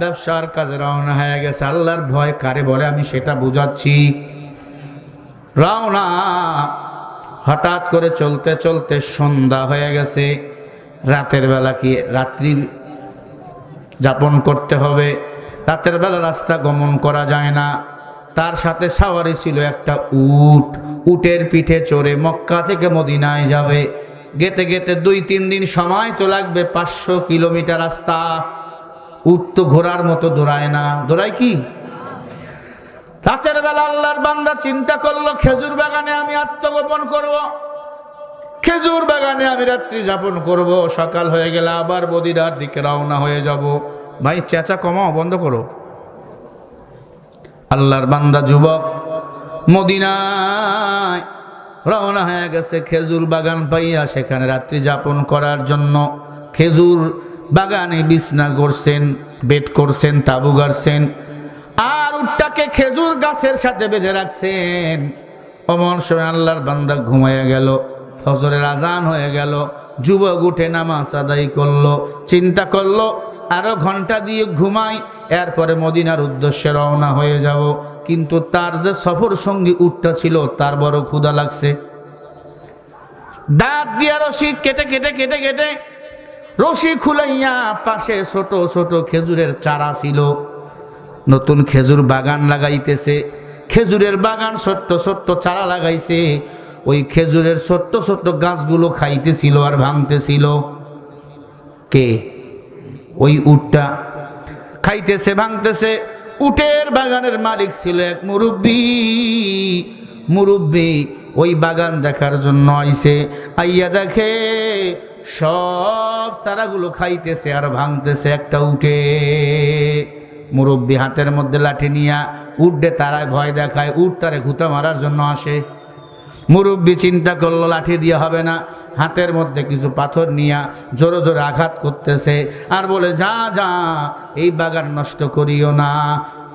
ব্যবসার কাজে রওনা হয়ে গেছে। আল্লাহর ভয় কারে বলে আমি সেটা বুঝাচ্ছি। রওনা, হঠাৎ করে চলতে চলতে সন্ধ্যা হয়ে গেছে। রাতের বেলা কি রাত্রি যাপন করতে হবে, রাতের বেলা রাস্তা গমন করা যায় না। তার সাথে সাওয়ারি ছিল একটা উট। উটের পিঠে চড়ে মক্কা থেকে মদিনায় যাবে। গেতে গেতে 2-3 দিন সময় তো লাগবে। 500 কিলোমিটার রাস্তা। উট তো ঘোড়ার মতো দৌড়ায় না, দৌড়ায় কি? রাতের বেলা আল্লাহর বান্দা চিন্তা করলো, খেজুর বাগানে আমি আত্মগোপন করব, খেজুর বাগানে আমি রাত্রি যাপন করব। সকাল হয়ে গেলে আবার মদিনার দিকে রওনা হয়ে যাব। ভাই চেঁচা কমাও, বন্ধ করো। আল্লাহর বান্দা যুবক মদিনায় রওনা হয়ে গেছে খেজুর বাগান পাইয়া, সেখানে রাত্রি যাপন করার জন্য। খেজুর বাগানে বিছনা করছেন, বেড করছেন, তাবু গাড়ছেন, আর উটটাকে খেজুর গাছের সাথে বেঁধে রাখছেন। অমন সময় আল্লাহর বান্দা ঘুমাইয়া গেল। ফজরের আজান হয়ে গেল। যুবক উঠে নামাজ আদায় করলো। চিন্তা করলো আরো ঘন্টা দিয়ে ঘুমাই, এরপরে মদিনার উদ্দেশ্যে রওনা হয়ে যাব। কিন্তু তার যে সফর সঙ্গী উটটা ছিল, তার বড় ক্ষুধা লাগছে। দাঁত দিয়া রশি কেটে কেটে কেটে কেটে রশি খুলাইয়া পাশে ছোট ছোট খেজুরের চারা ছিল। নতুন খেজুর বাগান লাগাইতেছে। খেজুরের বাগান ছোট্ট ছোট্ট চারা লাগাইছে। ওই খেজুরের ছোট্ট ছোট্ট গাছগুলো খাইতেছিল আর ভাঙতেছিল। কে? ওই উটটা খাইতেছে, ভাঙতেছে। উটের বাগানের মালিক ছিল এক মুরব্বি। ওই বাগান দেখার জন্য আইছে। আইয়া দেখে সব চারাগুলো খাইতেছে আর ভাঙতেছে একটা উঠে। মুরব্বী হাতের মধ্যে লাঠি নিয়া উঠে তারায় ভয় দেখায়, উঠ তারে ঘুতা মারার জন্য আসে। মুরব্বী চিন্তা করলো লাঠি দিয়ে হবে না, হাতের মধ্যে কিছু পাথর নিয়া জোরে জোরে আঘাত করতেছে আর বলে, যা যা এই বাগান নষ্ট করিও না।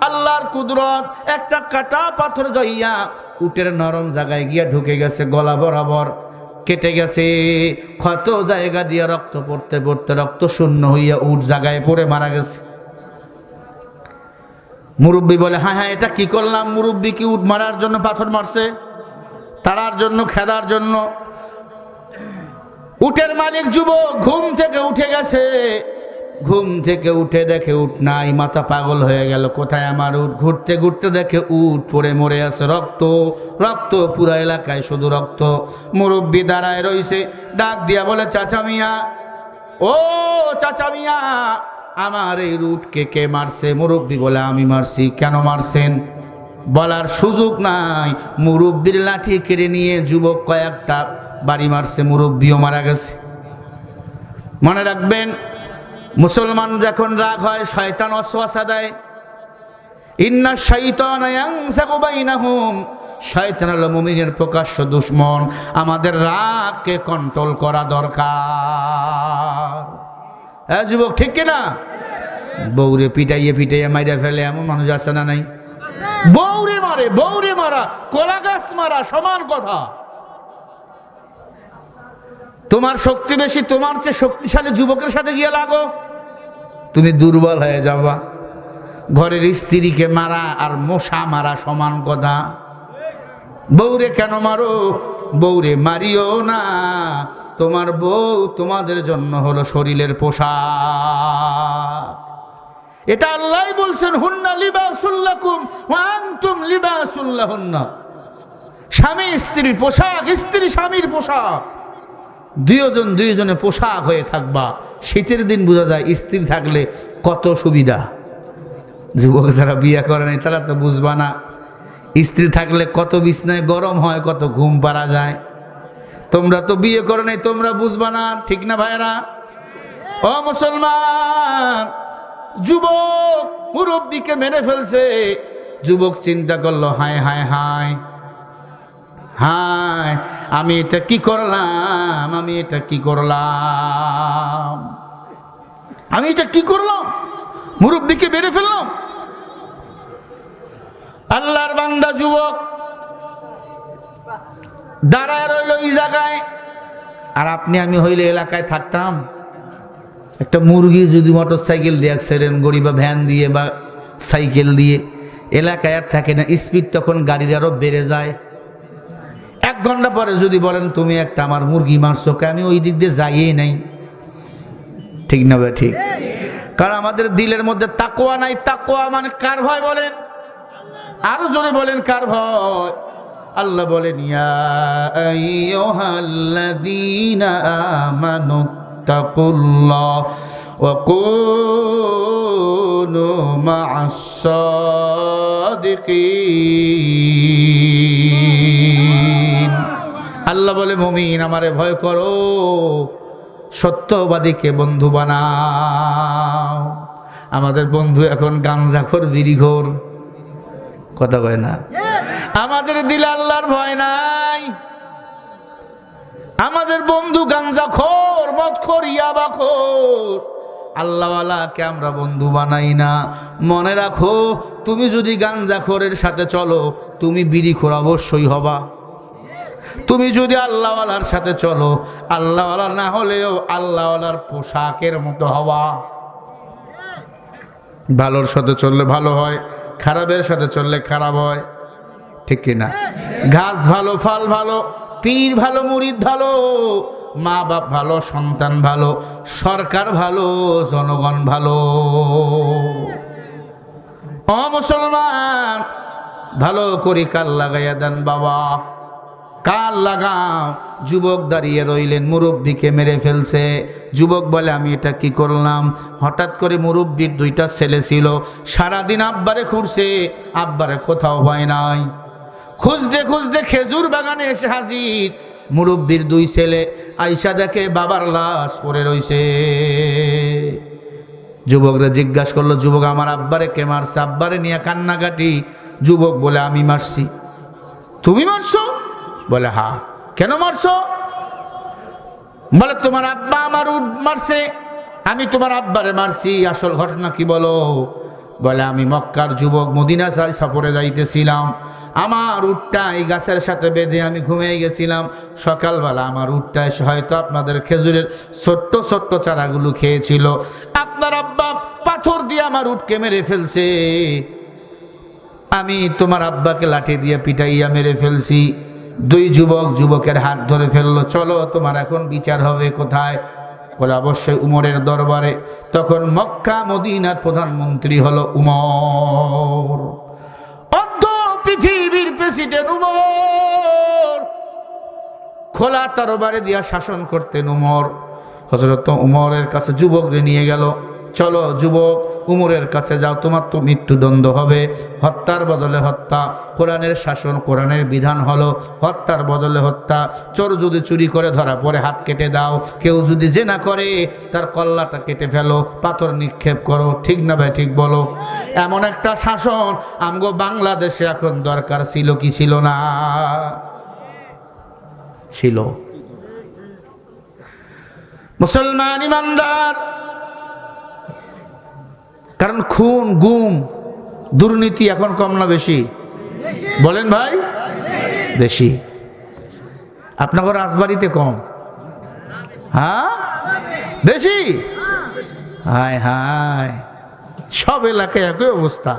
আল্লাহর কুদরত, একটা কাটা পাথর যাইয়া উটের নরম জায়গায় গিয়া ঢুকে গেছে, গলা বরাবর কেটে গেছে। ক্ষত জায়গা দিয়ে রক্ত পড়তে পড়তে রক্ত শূন্য হইয়া উট জায়গায় পড়ে মারা গেছে। মুরব্বী বলে, হ্যাঁ হ্যাঁ এটা কি করলাম? মুরব্বী কি উট মারার জন্য পাথর মারছে? তারার জন্য, খেদার জন্য। উটের মালিক যুবক ঘুম থেকে উঠে গেছে, ঘুম থেকে উঠে দেখে উট নাই, মাথা পাগল হয়ে গেল, কোথায় আমার উট? ঘুরতে ঘুরতে দেখে উট পড়ে মরে আছে, রক্ত রক্ত, পুরা এলাকায় শুধু রক্ত। মুরব্বী দাঁড়ায় রইছে, ডাক দিয়া বলে, চাচা মিয়া, ও চাচা মিয়া, আমার এই উটকে কে মারছে? মুরব্বী বলে, আমি মারছি। কেন মারছেন? বলার সুযোগ নাই, মুরব্বীর লাঠি কেড়ে নিয়ে যুবক কয়েকটা বাড়ি মারছে, মুরব্বীও মারা গেছে। মনে রাখবেন, মুসলমান যখন রাগ হয় শয়তান ওয়াসওয়াসা দেয়। ইন্না শাইতানা ইয়ানসাগু বাইনাহুম, শয়তান হলো মুমিনের প্রকাশ্য দুশমন। আমাদের রাগকে কন্ট্রোল করা দরকার। হ্যাঁ যুবক, ঠিক কিনা? বউরে পিটাইয়ে পিটাইয়ে মাইরা ফেলে এমন মানুষ আছে না নাই? বউরে মারে, বউরে মারা কলা গাছ মারা সমান কথা। তোমার শক্তি বেশি, তোমার চেয়ে শক্তিশালী যুবকের সাথে গিয়ে লাগো, তুমি দুর্বল হয়ে যাবা। ঘরের স্ত্রীকে মারা আর মশা মারা সমান কথা। বউরে কেন মারো? বউরে মারিও না, তোমার বউ তোমাদের জন্য হলো শরীরের পোশাক। এটা আল্লাহ বলছেন, হুন্না লিবাসুল লাকুম ওয়া আনতুম লিবাসুল লাহুন্না। স্বামী স্ত্রীর পোশাক, স্ত্রী স্বামীর পোশাক। দুইজন দুইজনে পোশাক হয়ে থাকবা। শীতের দিন বোঝা যায় স্ত্রী থাকলে কত সুবিধা। যুবক যারা বিয়ে করে নাই তারা তো বুঝবা না, স্ত্রী থাকলে কত বিছনায় গরম হয়, কত ঘুম পারা যায়। তোমরা তো বিয়ে করো নাই, তোমরা বুঝবা না, ঠিক না ভাইরা? ও মুসলমান, যুবক মুরব্বীকে মেরে ফেলছে। যুবক চিন্তা করলো, হায় হায় হায় হায়, আমি এটা কি করলাম? আমি এটা কি করলাম? আমি এটা কি করলাম? মুরব্বীকে মেরে ফেললাম। আল্লাহর বান্দা যুবক দাঁড়ায় রইল এই জায়গায়। আর আপনি আমি হইলে এলাকায় থাকতাম, একটা মুরগি যদি মোটর সাইকেল দিয়ে অ্যাক্সিডেন্ট করি বা ভ্যান দিয়ে বা সাইকেল দিয়ে, এলাকায় আর থাকে না, স্পিড তখন গাড়ির আরো বেড়ে যায়। 1 ঘন্টা পরে যদি বলেন তুমি একটা আমার মুরগি মারছো, আমি ওই দিক দিয়ে যাইই নাই। ঠিক না ভাই? ঠিক। কারণ আমাদের দিলের মধ্যে তাকওয়া নাই। তাকওয়া মানে কার ভয় বলেন? আরো জোরে বলেন, কার ভয়? আল্লাহ বলেন, ইয়া আইয়ুহাল্লাযীনা আমানু তাকুল্লাহ ওয়া কুনু মা'আস সাদিকিন। আল্লাহ বলে, মুমিন আমারে ভয় করো, সত্যবাদীকে বন্ধু বানাও। আমাদের বন্ধু এখন গাঞ্জাখোর, বিড়িখোর, কথা কয় না। আমাদের দিলে আল্লাহর ভয় নাই। আমাদের বন্ধু গাঞ্জাখোর, মদখোর, ইয়াবাখোর। আল্লাহওয়ালাকে আমরা বন্ধু বানাই না। মনে রাখো, তুমি যদি গাঞ্জাখোরের সাথে চলো, তুমি বিড়িখোর অবশ্যই হবা। তুমি যদি আল্লাহওয়ালার সাথে চলো, আল্লাহওয়ালা না হলেও আল্লাহওয়ালার পোশাকের মতো হওয়া। ভালোর সাথে চললে ভালো হয়, খারাপের সাথে চললে খারাপ হয়, ঠিক কিনা? গাছ ভালো, ফল ভালো, পীর ভালো, মুরিদ ভালো, মা বাপ ভালো, সন্তান ভালো, সরকার ভালো, জনগণ ভালো। ও মুসলমান, ভালো করে কাল লাগাইয়া দেন বাবা, কাল লাগাও। যুবক দাঁড়িয়ে রইলেন, মুরব্বীকে মেরে ফেলছে। যুবক বলে, আমি এটা কি করলাম? হঠাৎ করে মুরব্বীর 2টা ছেলে ছিল, সারাদিন আব্বারে খুঁজছে, আব্বারে কোথাও হয় নাই। খুঁজতে খুঁজতে খেজুর বাগানে এসে হাজির। মুরব্বির দুই ছেলে আইসা দেখে বাবার লাশ পড়ে রইছে। যুবকরা জিজ্ঞাসা করলো, যুবক আমার আব্বারে কে মারছে? আব্বারে নিয়ে কান্নাকাটি। যুবক বলে, আমি মারছি। তুমি মারছো? বলে, হ্যাঁ। কেন মারছো? বলে, তোমার আব্বা আমার উট মারছে, আমি তোমার আব্বারে মারছি। আসল ঘটনা কি বলো? বলে, আমি মক্কার যুবক, মদিনা সফরে যাইতেছিলাম, আমার উটটা এই গাছের সাথে বেঁধে আমি ঘুমিয়ে গেছিলাম। সকালবেলা আমার উটটা এসে হয়তো আপনাদের খেজুরের ছোট্ট ছোট্ট চারাগুলো খেয়েছিল। আপনার আব্বা পাথর দিয়ে আমার উটকে মেরে ফেলছে। আমি তোমার আব্বাকে লাঠি দিয়ে পিটাইয়া মেরে ফেলছি। দুই যুবক যুবকের হাত ধরে ফেললো, চলো তোমার এখন বিচার হবে। কোথায়? বলে, অবশ্যই উমরের দরবারে। তখন মক্কা মদিনার প্রধানমন্ত্রী হলো উমর, অর্ধ পৃথিবীর প্রেসিডেন্ট উমর। খোলা তরবারে দিয়া শাসন করতেন উমর। হযরত উমরের কাছে যুবকরে নিয়ে গেল, চলো যুবক, উমরের কাছে যাও, তোমার তো মৃত্যুদণ্ড হবে। হত্যার বদলে হত্যা। কোরআনের শাসন, কোরআনের বিধান হলো হত্যার বদলে হত্যা। চোর যদি চুরি করে ধরা পড়ে হাত কেটে দাও, কেউ যদি জেনা করে তার কল্লাটা কেটে ফেলো, পাথর নিক্ষেপ করো। ঠিক না ভাই? ঠিক বলো। এমন একটা শাসন আমগো বাংলাদেশে এখন দরকার ছিল কি ছিল না? ছিল। মুসলমান ইমানদার, কারণ খুন, গুম, দুর্নীতি এখন কম না বেশি? বলেন ভাই। বেশি। আপনার রাজবাড়িতে কম? হ্যাঁ, বেশি। হায় হায়, সব এলাকায় একই অবস্থা।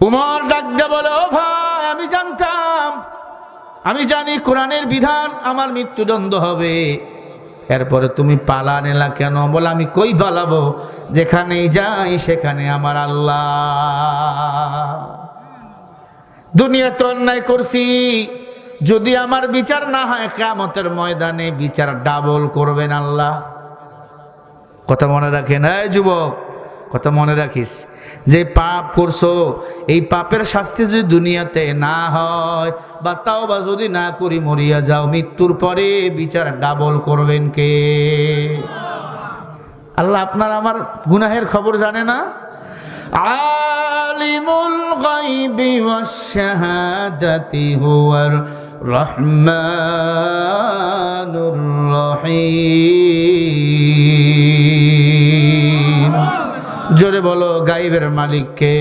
উমর ডাক দিয়ে বলে, ও ভাই, আমি জানতাম, আমি জানি কোরআনের বিধান, আমার মৃত্যুদণ্ড হবে। এরপরে তুমি পালান এলা কেন? বলে, আমি কই পালাবো? যেখানেই যাই সেখানে আমার আল্লাহ। দুনিয়াতে অন্যায় করছি, যদি আমার বিচার না হয় কিয়ামতের ময়দানে বিচার ডাবল করবেন আল্লাহ। কথা মনে রাখেন। এই যুবক, কথা মনে রাখিস, যে পাপ করছো এই পাপের শাস্তি যদি দুনিয়াতে না হয় বা তাওবা যদি না করি মরিয়া যাও, মৃত্যুর পরে বিচার ডাবল করবেন কে? আল্লাহ আপনার আমার গুনাহের খবর জানে না? আলিমুল গায়বি ওয়াশ শাহাদাতি হুয়ার রহমানুর রহিম। জোরে বলো, গায়েবের মালিককে।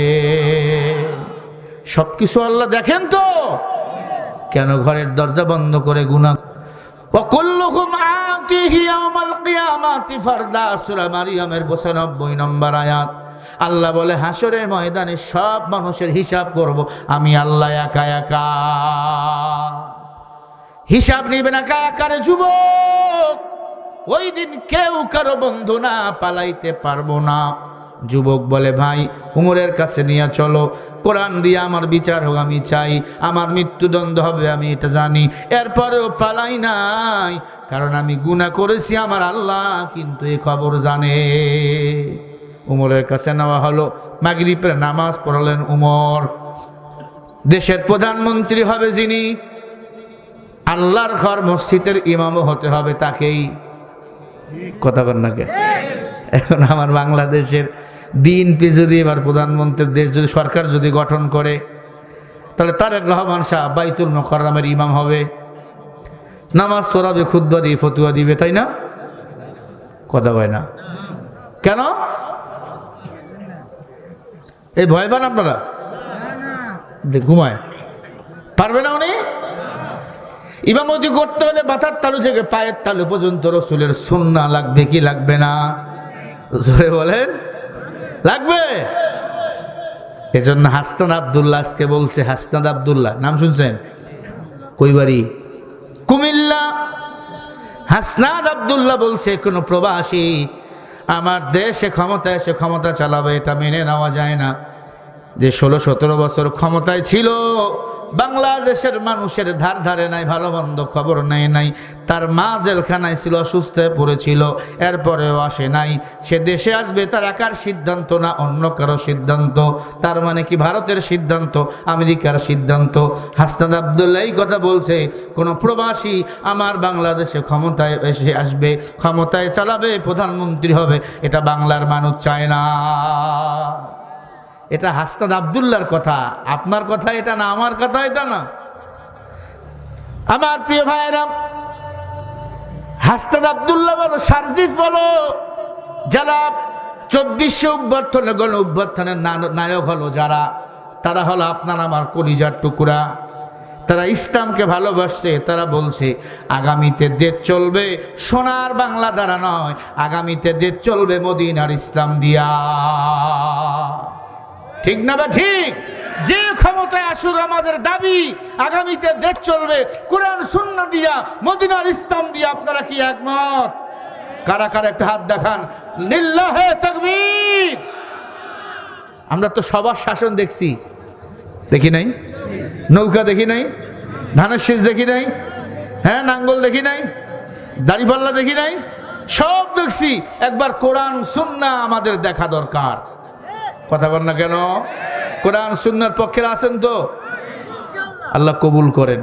সবকিছু আল্লাহ দেখেন তো, কেন ঘরের দরজা বন্ধ করে গুনাহ? ওয়া কুল্লুকুম আতিহি ইয়াওমাল কিয়ামাতি ফারদা, সূরা মারইয়ামের 92 নম্বর আয়াত। আল্লাহ বলে, হাসরের ময়দানে সব মানুষের হিসাব করব আমি আল্লাহ একা একা। হিসাব নিবেন একা একা রে যুবক। ওই দিন কেউ কারো বন্ধু না, পালাইতে পারবো না। যুবক বলে, ভাই উমরের কাছে নিয়ে চলো, কোরআন দিয়ে আমার বিচার হোক, আমি চাই, আমার মৃত্যুদণ্ড হবে আমি এটা জানি। এরপরেও পালাই নাই, কারণ আমি গুনাহ করেছি, আমার আল্লাহ কিন্তু এই খবর জানে। উমরের কাছে নেওয়া হলো, মাগরিবের নামাজ পড়লেন উমর। দেশের প্রধানমন্ত্রী হবে যিনি, আল্লাহর ঘর মসজিদের ইমামও হতে হবে তাকেই। কথা বল না কে? এখন আমার বাংলাদেশের বিএনপি যদি এবার প্রধানমন্ত্রীর দেশ যদি সরকার যদি গঠন করে, তাহলে তারেক রহমান শাহ বাইতুল মুকাররমের ইমাম হবে, নামাজ পড়াবে, খুতবা দিয়ে ফতুয়া দিবে, তাই না? কথা বলে না কেন? এই ভয় পান আপনারা? ঘুমায় পারবে না উনি? ইমামতি করতে হলে মাথার তালু থেকে পায়ের তালু পর্যন্ত রসুলের সুন্নাহ লাগবে কি লাগবে না? জোরে বলেন, লাগবে। এজন্য হাসনাত আব্দুল্লাহ আজকে বলছে, হাসনাত আব্দুল্লাহ নাম শুনছেন? কই বাড়ি? কুমিল্লা। হাসনাত আব্দুল্লাহ বলছে, কোন প্রবাসী আমার দেশে ক্ষমতায় এসে ক্ষমতা চালাবে এটা মেনে নেওয়া যায় না। যে 16-17 বছর ক্ষমতায় ছিল, বাংলাদেশের মানুষের ধার ধারে নাই, ভালো মন্দ খবর নেয় নাই। তার মা জেলখানায় ছিল, অসুস্থ হয়ে পড়েছিল, এরপরেও আসে নাই। সে দেশে আসবে তার একার সিদ্ধান্ত না, অন্য কারো সিদ্ধান্ত। তার মানে কি ভারতের সিদ্ধান্ত, আমেরিকার সিদ্ধান্ত। হাসনাত আব্দুল্লাহ এই কথা বলছে, কোনো প্রবাসী আমার বাংলাদেশে ক্ষমতায় এসে আসবে, ক্ষমতায় চালাবে, প্রধানমন্ত্রী হবে, এটা বাংলার মানুষ চায় না। এটা হাসনাত আব্দুল্লাহর কথা, আপনার কথা এটা না, আমার কথা এটা না। আমার প্রিয় ভাইরা, হাসনাত আব্দুল্লাহ বলো, সার্জিস বলো, যারা 2400 অভ্যর্থনে গণ অভ্যর্থনের নায়ক হলো যারা, তারা হলো আপনার আমার কলিজার টুকরা। তারা ইসলামকে ভালোবাসছে। তারা বলছে আগামীতে দেশ চলবে সোনার বাংলা দ্বারা নয়, আগামীতে দেশ চলবে মদিনার ইসলাম দিয়া। ঠিক না বা ঠিক? যে ক্ষমতায় আসুক, আমাদের দাবি আগামীতে দেশ চলবে কোরআন সুন্নাহ দিয়া, মদিনার ইসলাম দিয়া। আপনারা কি একমত? কারা কারা একটা হাত দেখান। লিল্লাহে তাকবীর। আমরা তো সবার শাসন দেখছি, দেখি নাই? নৌকা দেখি নাই? ধানের শীষ দেখি নাই? হ্যাঁ, নাঙ্গল দেখি নাই? দাড়িপাল্লা দেখি নাই? সব দেখছি। একবার কোরআন সুন্নাহ আমাদের দেখা দরকার। কথা বল না কেন? কোরআন সুন্নাহর পক্ষে আছেন তো? আল্লাহ কবুল করেন,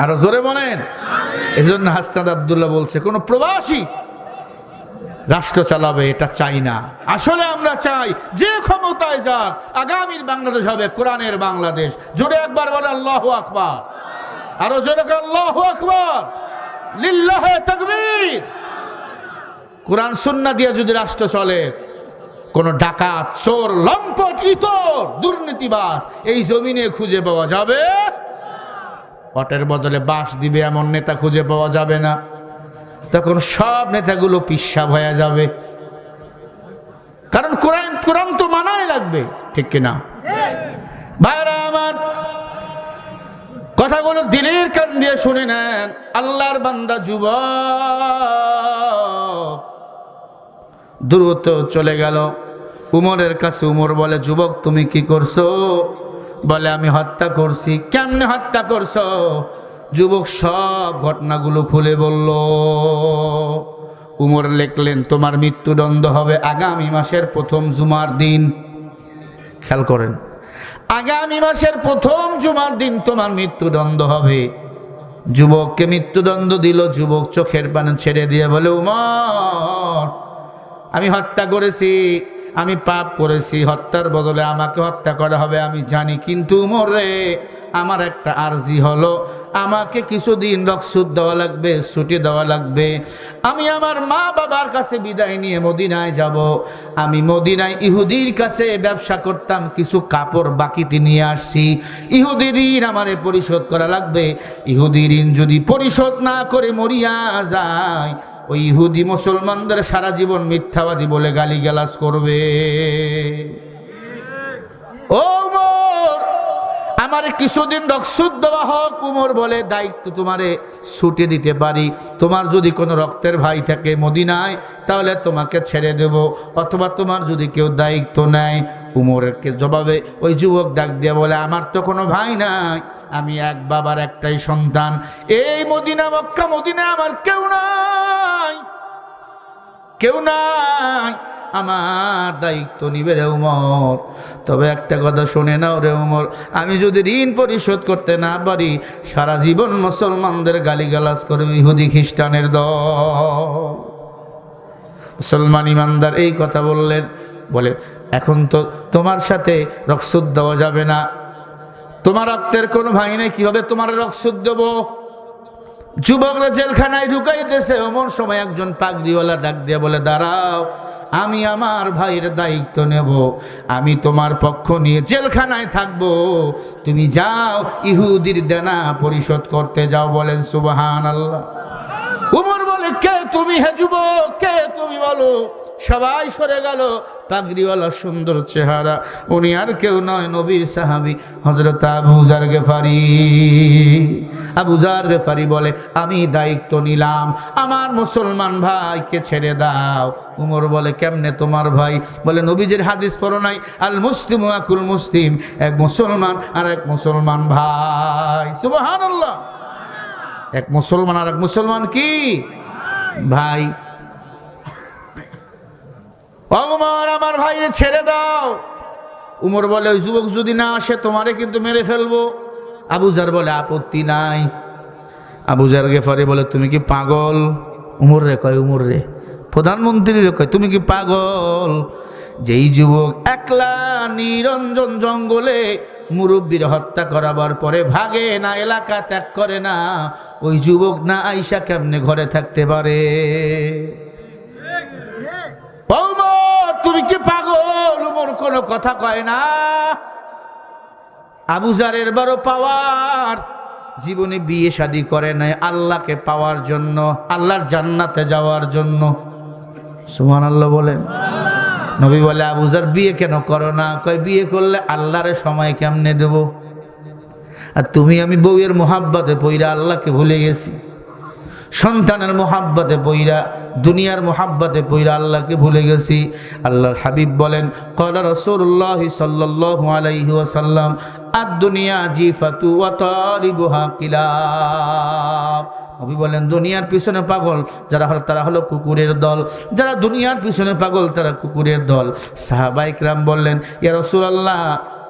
আরো জোরে বলেন। এই জন্য হাসনাত আব্দুল্লাহ বলছে কোন প্রবাসী রাষ্ট্র চালাবে এটা চাই না। আসলে আমরা চাই যে ক্ষমতায় যাক, আগামীর বাংলাদেশ হবে কোরআনের বাংলাদেশ। জোরে একবার বলে আল্লাহু আকবার, আরো জোরে আল্লাহু আকবার, লিল্লাহে তাকবীর। কোরআন সুন্নাহ দিয়ে যদি রাষ্ট্র চলে, কোন ডাকাত, চোর, লম্পট, ইতর, দুর্নীতিবাজ এই জমিনে খুঁজে পাওয়া যাবে? পটের বদলে বাঁশ দিবে এমন নেতা খুঁজে পাওয়া যাবে না। তখন সব নেতাগুলো পিচ্ছা হয়ে যাবে। কারণ কোরআন তো মানাই লাগবে, ঠিক কিনা ভাইরা আমার? কথাগুলো দিলের কান দিয়ে শুনে নেন। আল্লাহর বান্দা যুবক দ্রুত চলে গেল উমরের কাছে। উমর বলে, যুবক তুমি কি করছো? বলে, আমি হত্যা করছি। কেমনে হত্যা করছো? যুবক সব ঘটনাগুলো খুলে বলল। উমর লিখলেন, তোমার মৃত্যুদণ্ড হবে আগামী মাসের প্রথম জুমার দিন। খেয়াল করেন, আগামী মাসের প্রথম জুমার দিন তোমার মৃত্যুদণ্ড হবে। যুবককে মৃত্যুদণ্ড দিল। যুবক চোখের পানি ছেড়ে দিয়ে বলে, উমর আমি হত্যা করেছি, আমি পাপ করেছি, হত্যার বদলে আমাকে হত্যা করা হবে আমি জানি। কিন্তু উমর রে, আমার একটা আরজি হলো, আমাকে কিছুদিন রক্সুদ দেওয়া লাগবে, ছুটি দেওয়া লাগবে। আমি আমার মা বাবার কাছে বিদায় নিয়ে মদিনায় যাব। আমি মদিনায় ইহুদির কাছে ব্যবসা করতাম, কিছু কাপড় বাকিতে নিয়ে আসছি। ইহুদি ঋণ আমারে পরিশোধ করা লাগবে। ইহুদি ঋণ যদি পরিশোধ না করে মরিয়া যায়, ওই ইহুদি মুসলমানদের সারা জীবন মিথ্যাবাদী বলে গালিগালাজ করবে। ও উমর, আমারে কিছুদিন রক্সুদ দেওয়া হোক। উমর বলে, দায়িত্ব তোমারে ছুটি দিতে পারি। তোমার যদি কোনো রক্তের ভাই থাকে মদিনায়, তাহলে তোমাকে ছেড়ে দেব, অথবা তোমার যদি কেউ দায়িত্ব নেয়। উমরকে জবাবে ওই যুবক ডাক দিয়ে বলে, আমার তো কোনো ভাই নাই, আমি এক বাবার একটাই সন্তান। এই মদিনা, মক্কা মদিনা আমার কেউ নাই, কেউ নাই। আমার দায়িত্ব নিবে রে উমর। তবে একটা কথা শুনে নাও রে উমর, আমি যদি ঋণ পরিশোধ করতে না পারি, সারা জীবন মুসলমানদের গালিগালাজ করবে ইহুদি খ্রিস্টানের দল। মুসলমান ইমানদার এই কথা বললেন। বলে, এখন তো তোমার সাথে রক্সুদ দেওয়া যাবে না, তোমার রক্তের কোনো ভাই নেই, কিভাবে তোমার রক্সুদ দেব? যুবকরা জেলখানায় ঢুকাইতেছে। এমন সময় একজন পাগড়িওয়ালা ডাক দিয়ে বলে, দাঁড়াও, আমি আমার ভাইয়ের দায়িত্ব নেব, আমি তোমার পক্ষ নিয়ে জেলখানায় থাকবো, তুমি যাও ইহুদির দেনা পরিশোধ করতে যাও। বলেন সুবহানাল্লাহ। উমর বলে, কে তুমি? হে যুবক, কে তুমি বলো? সবাই সরে গেল। পাগড়িওয়ালা সুন্দর চেহারা, উনি আর কেউ নয়, নবীর সাহাবী হযরত আবু যার গিফারি। আবু যার গিফারি বলে আমি দায়িত্ব নিলাম, আমার মুসলমান ভাইকে ছেড়ে দাও। উমর বলে কেমনে তোমার ভাই? বলে নবীজির হাদিস পড়ো নাই, আল মুসলিমু আকুল মুসলিম, এক মুসলমান আর এক মুসলমান ভাই। সুবহানাল্লাহ। এক মুসলমান আর এক মুসলমান কি ভাই। উমর আমার ভাইরে ছেড়ে দাও। উমর বলে ওই যুবক যদি না আসে তোমারে কিন্তু মেরে ফেলবো। আবু যার বলে আপত্তি নাই। আবু যার গিফারি বলে তুমি কি পাগল? উমর রে কয়, উমর রে প্রধানমন্ত্রী রে কয় তুমি কি পাগল? যেই যুবক একলা নিরঞ্জন জঙ্গলে মুরব্বীর হত্যা করাবার পরে ভাগে না, এলাকা ত্যাগ করে না, ওই যুবক না আইসা কেমনে ঘরে থাকতে পারে? তুমি কি পাগল? উমর কোনো কথা কয় না। আবু যারের বড় পাওয়ার, জীবনে বিয়ে শাদী করে নাই আল্লাহকে পাওয়ার জন্য, আল্লাহর জান্নাতে যাওয়ার জন্য। সুবহানাল্লাহ বলেন। নবী বলে আবু যার বিয়ে কেন করো না? কয় বিয়ে করলে আল্লাহর সময় কেমনে দেব? আর তুমি আমি বউয়ের মোহাব্বতে পইরা আল্লাহকে ভুলে গেছি, সন্তানের মোহাব্বতে পইরা, দুনিয়ার মোহাব্বতে পইরা আল্লাহকে ভুলে গেছি। আল্লাহর হাবিব বলেন ক্বালা রাসূলুল্লাহ সাল্লাল্লাহু আলাইহি ওয়াসাল্লাম আদ-দুনিয়া জিফাতু ওয়া তারিবুহা কিলাব। নবী বলেন দুনিয়ার পিছনে পাগল যারা হলো তারা হলো কুকুরের দল। যারা দুনিয়ার পিছনে পাগল তারা কুকুরের দল। সাহাবায়ে কেরাম বললেন ইয়া রাসূলুল্লাহ,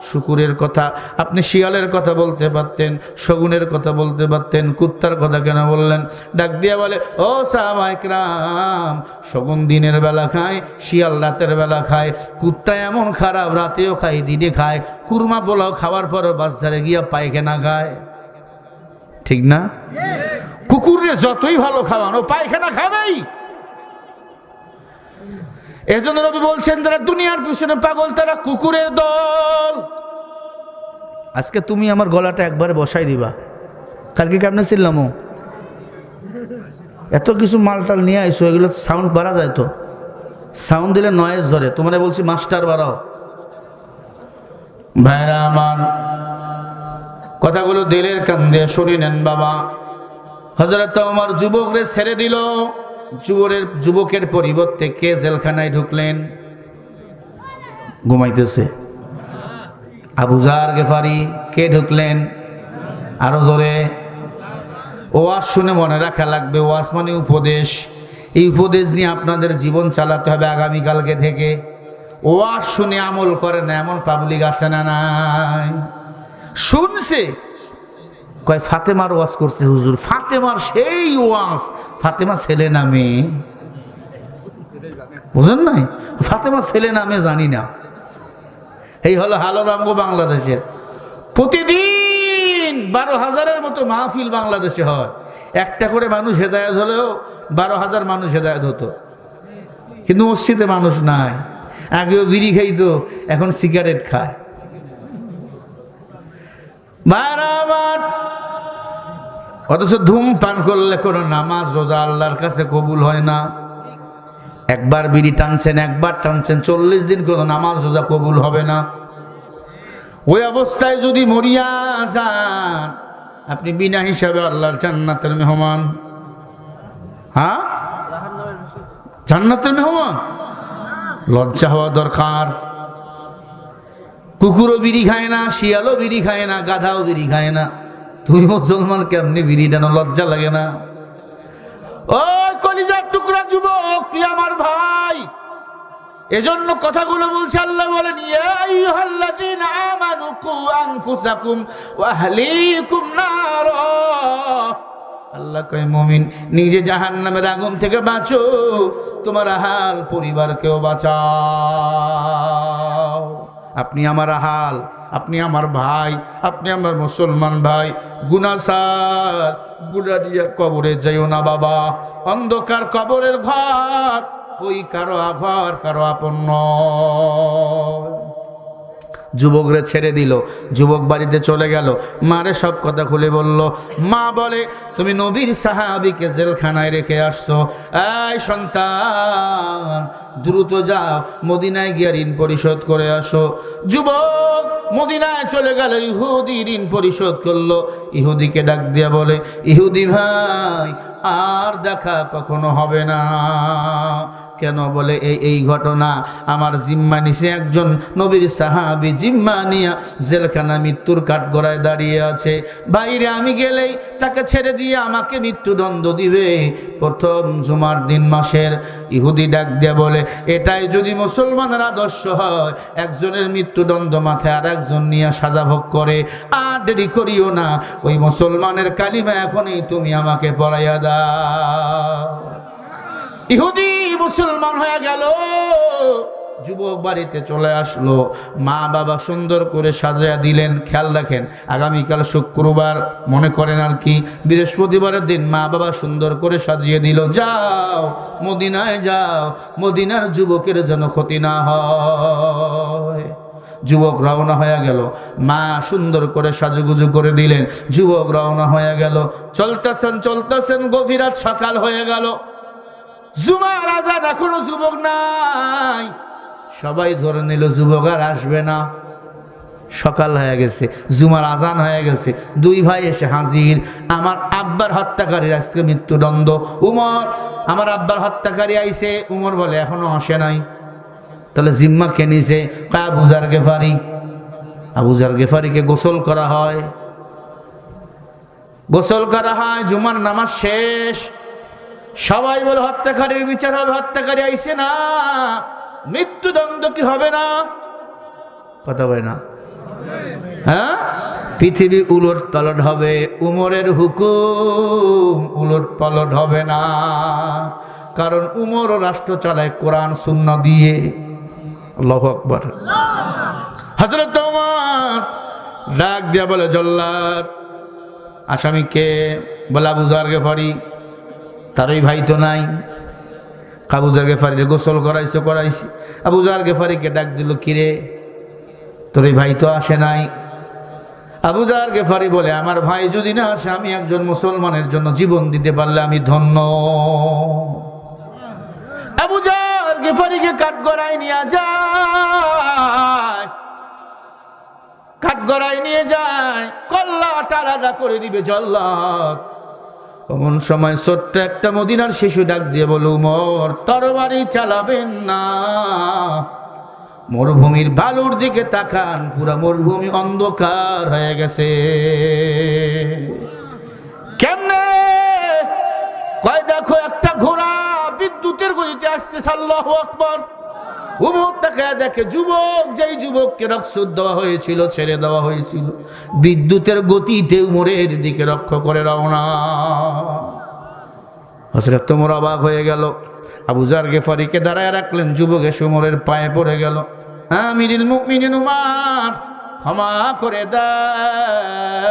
শুকুরের কথা আপনি শিয়ালের কথা বলতে পারতেন, শগুনের কথা বলতে পারতেন, কুত্তার কথা কেন বললেন? ডাক দিয়া বলে ও সাহাবায়ে কেরাম, শগুন দিনের বেলা খায়, শিয়াল রাতের বেলা খায়, কুত্তা এমন খারাপ রাতেও খায় দিনে খায়, কুরমা পোলাও খাওয়ার পরও বাজারে গিয়া পায়খানা খায়, ঠিক না? কুকুরে যতই ভালো খাওয়ানো পায়খানা খাবেই। এজন্য নবী বলছেন যারা দুনিয়ার পিছনে পাগল তারা কুকুরের দল। আজকে তুমি আমার গলাটা একবারে বসাই দিবা, কালকে কেমনে ছিলাম এত কিছু মালটাল নিয়ে আইসো, এগুলো সাউন্ড বাড়া যায় তো, সাউন্ড দিলে নয়েজ ধরে। তোমরা বলছি মাস্টার বাড়াও। ভাইরা আমার, কথাগুলো দিলের কান দিয়ে শুনে নেন বাবা। হযরত ওমর যুবকরে ছেড়ে দিল, যুবকের পরিবর্তে কে জেলখানায় ঢুকলেন? ঘুমাইতেছে আবু যার গিফারি। কে ঢুকলেন? আরো জোরে। ওয়াজ শুনে মনে রাখা লাগবে, ওয়াজ মানে উপদেশ। এই উপদেশ নিয়ে আপনাদের জীবন চালাতে হবে আগামীকালকে থেকে। ওয়াজ শুনে আমল করে না এমন পাবলিক আছে না নাই? শুনছে কয় ফাতেমার ওয়াজ করছে হুজুর, ফাতেমার সেই ওয়াজ। ফাতেমা ছেলে না মেয়ে? বুঝেন নাই? ফাতেমা ছেলে না মেয়ে জানি না। এই হলো হালরাঙ্গ বাংলাদেশের। প্রতিদিন 12,000-এর মতো মাহফিল বাংলাদেশে হয়। একটা করে মানুষ হেদায়েত হলেও 12,000 মানুষ হেদায়েত হতো। কিন্তু মসজিদে মানুষ নাই। আগেও বিড়ি খাইতো, এখন সিগারেট খায়। অথচ ধূমপান করলে কোনো নামাজ রোজা আল্লাহর কাছে কবুল হয় না। একবার বিড়ি টানছেন, একবার টানছেন, 40 দিন কোনো নামাজ রোজা কবুল হবে না। ওই অবস্থায় যদি মরিয়া যান, আপনি বিনা হিসাবে আল্লাহর জান্নাতের মেহমান। হ্যাঁ, জান্নাতের মেহমান। লজ্জা হওয়া দরকার। কুকুরও বিড়ি খায় না, শিয়ালও বিড়ি খায় না, গাধাও বিড়ি খায় না। তুই মুসলমান কেমনি বিড়ি টানো? লজ্জা লাগে না? ও কলিজার টুকরা যুবক, তুই আমার ভাই। এজন্য কথাগুলো বলছে। আল্লাহ বলেন ইয়া আইয়ুহাল্লাযীনা আমানু কু আনফুসাকুম ওয়া আহলিকুম নারা। আল্লাহ কয় মুমিন, নিজে জাহান্নামের আগুন থেকে বাঁচো, তোমার আহাল পরিবারকেও বাঁচাও। আপনি আমার আহাল, আপনি আমার ভাই, আপনি আমার মুসলমান ভাই। গুনাহগার গুনাহ দিয়ে কবরে যাইও না বাবা। অন্ধকার কবরের ঘর, ওই কারো ঘর কারো আপন নয়। যুবকরে ছেড়ে দিল, যুবক বাড়িতে চলে গেল, মারে সব কথা খুলে বলল। মা বলে, তুমি নবীর সাহাবীকে জেলখানায় রেখে আসছো, এই সন্তান দ্রুত যাও মদিনায় গিয়ে ঋণ পরিশোধ করে আসো। যুবক মদিনায় চলে গেল, ইহুদি ঋণ পরিশোধ করলো। ইহুদিকে ডাক দিয়া বলে, ইহুদি ভাই আর দেখা কখনো হবে না। কেন? বলে এই ঘটনা আমার জিম্মা নিছে একজন নবীর সাহাবী, জিম্মা নিয়া জেলখানা মৃত্যুর কাঠগড়ায় দাঁড়িয়ে আছে। বাইরে আমি গেলেই তাকে ছেড়ে দিয়ে আমাকে মৃত্যুদণ্ড দিবে প্রথম জুমার দিন মাসের। ইহুদি ডাক দিয়ে বলে, এটাই যদি মুসলমানের আদর্শ হয়, একজনের মৃত্যুদণ্ড মাথায় আর একজন নিয়ে সাজা ভোগ করে, আর দেরি করিও না, ওই মুসলমানের কালিমা এখনই তুমি আমাকে পড়াইয়া দাও। ইহুদি মুসলমান হয়ে গেল। যুবক বাড়িতে চলে আসলো, মা বাবা সুন্দর করে সাজিয়ে দিলেন। খেয়াল রাখেন, আগামীকাল শুক্রবার, মনে করেন আর কি বৃহস্পতিবারের দিন মা বাবা সুন্দর করে সাজিয়ে দিল, যাও মদিনায় যাও, মদিনার যুবকের যেন ক্ষতি না হয়। যুবক রওনা হয়ে গেল, মা সুন্দর করে সাজুগুজু করে দিলেন, যুবক রওনা হয়ে গেল। চলতেছেন, গভীর রাত, সকাল হয়ে গেল। জুমার আজান, এখনো যুবক নাই। সবাই ধরে নিল যুবক আর আসবে না। সকাল হয়ে গেছে, জুমার আজান হয়ে গেছে। দুই ভাই এসে হাজির। আমার আব্বার হত্যাকারীর আজকে মৃত্যুদণ্ড। উমর, আমার আব্বার হত্যাকারী আইছে। উমর বলে, এখনো আসে নাই। তাহলে জিম্মা কে নিছে? আবু যার গেফারি। আবু যার গেফারিকে গোসল করা হয়, জুমার নামাজ শেষ। সবাই বলে, হত্যাকারীর বিচার হবে, হত্যাকারী আইছে না, মৃত্যুদণ্ড কি হবে না? কথা বলে না? হ্যাঁ, পৃথিবী উলট পালট হবে, উমরের হুকুম উলট পালট হবে না। কারণ উমরও রাষ্ট্র চালায় কোরআন সুন্নাহ দিয়ে। আল্লাহু আকবার। হযরত ওমর ডাক দিয়া বলে, জল্লাদ আসামিকে? বলে, আবু যার গেফারি। তারই ভাই তো নাই। আবু যার গেফারির গোসল করাইছি। আবু যার গেফারিকে ডাক দিল, কিরে তোর এই ভাই তো আসে নাই। আবু যার গেফারি বলে, আমার ভাই যদি না আসে, আমি একজন মুসলমানের জন্য জীবন দিতে পারলে আমি ধন্য। আবু যার গেফারিকে কাঠগড়ায় নিয়ে যায়, কল্লাটা আলাদা করে দিবে জল্লাদ। এমন সময় ছোট্ট একটা মদিনার শিশু ডাক দিয়ে বলে, উমর তরবারি চালাবেন না, মরুভূমির বালুর দিকে তাকান, পুরা মরুভূমি অন্ধকার হয়ে গেছে। কেমনে? কয়, দেখো একটা ঘোড়া বিদ্যুতের গতিতে আসতেছে। আল্লাহু আকবার। উমর তাকায় দেখে, যেই যুবককে রক্সুদ দেওয়া হয়েছিল, ছেড়ে দেওয়া হয়েছিল, বিদ্যুতের গতিতে উমরের দিকে লক্ষ্য করে রওনা। হযরত ওমর অবাক হয়ে গেল। আবু যার গেফারিকে দাঁড়ায় রাখলেন, যুবক এসে উমরের পায়ে পড়ে গেল। আমিরুল মুমিনিন উমর, ক্ষমা করে দেন।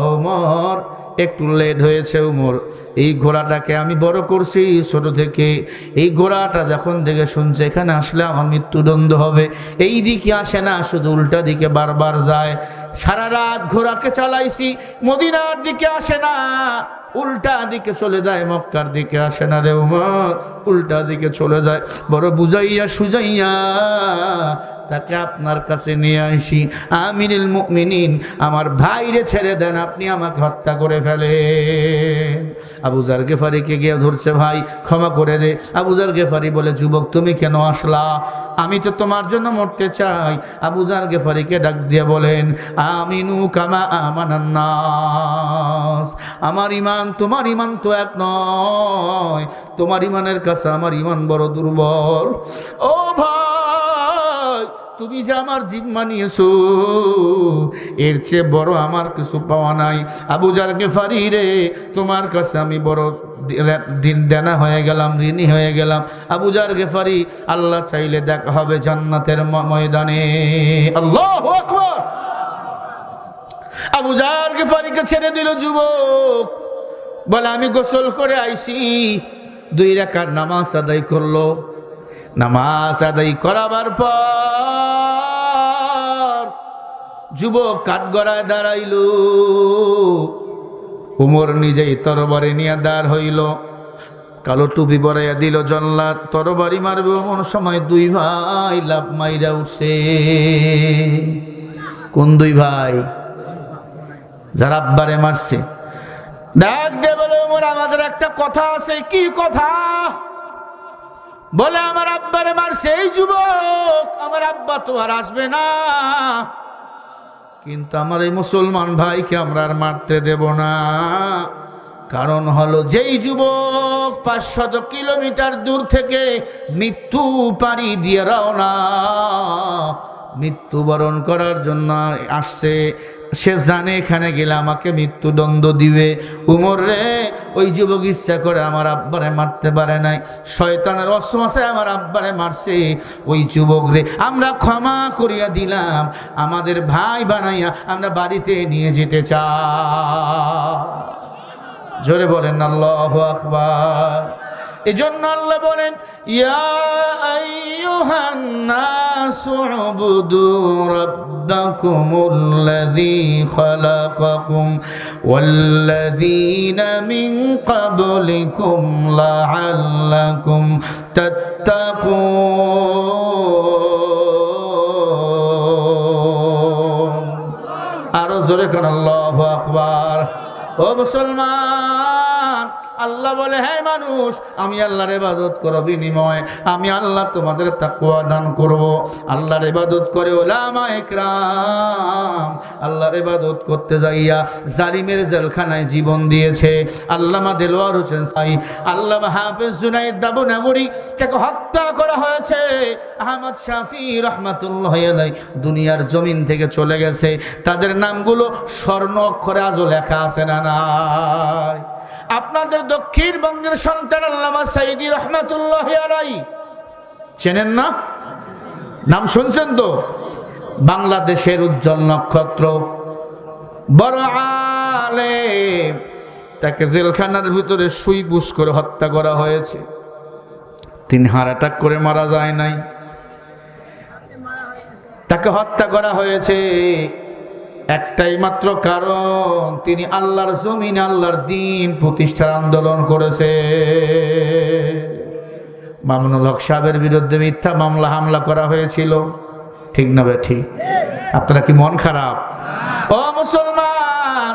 ওমর, একটু লেট হয়েছে উমর, এই ঘোড়াটাকে আমি বড় করছি ছোট থেকে। এই ঘোড়াটা যখন থেকে শুনছে এখানে আসলে আমার মৃত্যুদণ্ড হবে, এই দিকে আসে না, শুধু উল্টা দিকে বারবার যায়। সারা রাত ঘোড়াকে চালাইছি, মদিনার দিকে আসে না, উল্টা দিকে চলে যায়, মক্কার দিকে আসে না রে উমর, উল্টা দিকে চলে যায়। বড় বুঝাইয়া সুজাইয়া তাকে আপনার কাছে নিয়ে আসি। আমিরুল মুমিনিন, আমার ভাইরে ছেড়ে দেন, আপনি আমাকে হত্যা করে ফেলেন। আবু যার গেফারিকে গিয়ে ধরছে, ভাই ক্ষমা করে দে। আবু যার গেফারি বলে, যুবক তুমি কেন আসলা? আমি তো তোমার জন্য মরতে চাই। আবু যার গেফারিকে ডাক দিয়ে বলেন, আমিনু কামা আমানান নাস। আমার ইমান তোমার ইমান তো এক নয়, তোমার ইমানের কাছে আমার ইমান বড় দুর্বল। ও ভাই, তুমি যে আমার জিম্মা নিয়েছো, এর চেয়ে বড় আমার কিছু পাওয়া নাই। আবু যার গেফারি রে, তোমার কাছে আমি বড় দিন দেনা হয়ে গেলাম, ঋণী হয়ে গেলাম। আবু যার গেফারি, আল্লাহ চাইলে দেখা হবে জান্নাতের ময়দানে। আল্লাহু আকবার। আবু যার গেফারিকে ছেড়ে দিল যুবক। বলে, আমি গোসল করে আইছি। 2 রাকাত নামাজ আদায় করলো। নামাজ আদায় করাবার পর যুবক কাঠগড়ায় দাঁড়াইল, উমর নিজেই তরবারি নিয়ে দাঁড় হইল, কালো টুপি পরাইয়া দিল জল্লাদ, তরবারি মারবে এমন সময় দুই ভাই লাফ মাইরা উঠছে। কোন দুই ভাই? যারা আব্বারে মারছে। ডাক দে বলে, ওমর আমাদের একটা কথা আছে। কি কথা? বলে আমার আব্বারে মারছে এই যুবক, আমার আব্বা তো আর আসবে না, কিন্তু আমার এই মুসলমান ভাইকে আমরা আর মারতে দেব না। কারণ হলো যেই যুবক 500 কিলোমিটার দূর থেকে মৃত্যু পাড়ি দিয়ে রওনা, মৃত্যুবরণ করার জন্য আসছে, সে জানে এখানে গেলে আমাকে মৃত্যুদণ্ড দিবে। উমর রে, ওই যুবক ইচ্ছা করে আমার আব্বারে মারতে পারে নাই, শয়তানের ওয়াসওয়াসে আমার আব্বারে মারছে। ওই যুবক রে আমরা ক্ষমা করিয়া দিলাম, আমাদের ভাই বানাইয়া আমরা বাড়িতে নিয়ে যেতে চাই। জোরে বলেন আল্লাহু আকবার। এজন্য আল্লাহ বলেন, ইয়া আইয়ুহান নাসু উবুদু রাব্বাকুমুল্লাযী খালাকাকুম ওয়াল্লাযীনা মিন ক্বাবলিকুম লাআল্লাকুম তাত্তাকুন। আরো জোরে কোন আল্লাহু আকবার। ও মুসলমান, আল্লাহ বলে, হ্যাঁ মানুষ, আমি আল্লাহর ইবাদত করব, বিনিময় আমি আল্লাহ তোমাদের তাকওয়া দান করব। আল্লাহর ইবাদত করে উলামায়ে কেরাম আল্লাহর ইবাদত করতে যাইয়া জালিমের জেলখানায় জীবন দিয়েছে। আল্লামা দেলোয়ার হোসেন সাই, আল্লামা হাফেজ জুনাইদ দাবনগরী তাকে হত্যা করা হয়েছে। আহমদ শাফি রহমাতুল্লাহি আলাইহি দুনিয়ার জমিন থেকে চলে গেছে, তাদের নামগুলো স্বর্ণ অক্ষরে আজও লেখা আছে না নাই? আপনাদের দক্ষিণবঙ্গের সন্তান আল্লামা সাইদি রহমাতুল্লাহি আলাইহি চেনেন না? নাম শুনছেন তো? বাংলাদেশের উজ্জ্বল নক্ষত্র, বড় আলেম, তাকে জেলখানার ভিতরে সুই বুশ করে হত্যা করা হয়েছে। তিনি হার্ট অ্যাটাক করে মারা যায় নাই, তাকে হত্যা করা হয়েছে একটাই মাত্র কারণ, তিনি আল্লাহর জমিনে আল্লাহর দ্বীন প্রতিষ্ঠার আন্দোলন করেছে। মামুনুল হক সাহেবের বিরুদ্ধে মিথ্যা মামলা হামলা করা হয়েছিল, ঠিক না বেঠি? আপনারা কি মন খারাপ? ও মুসলমান,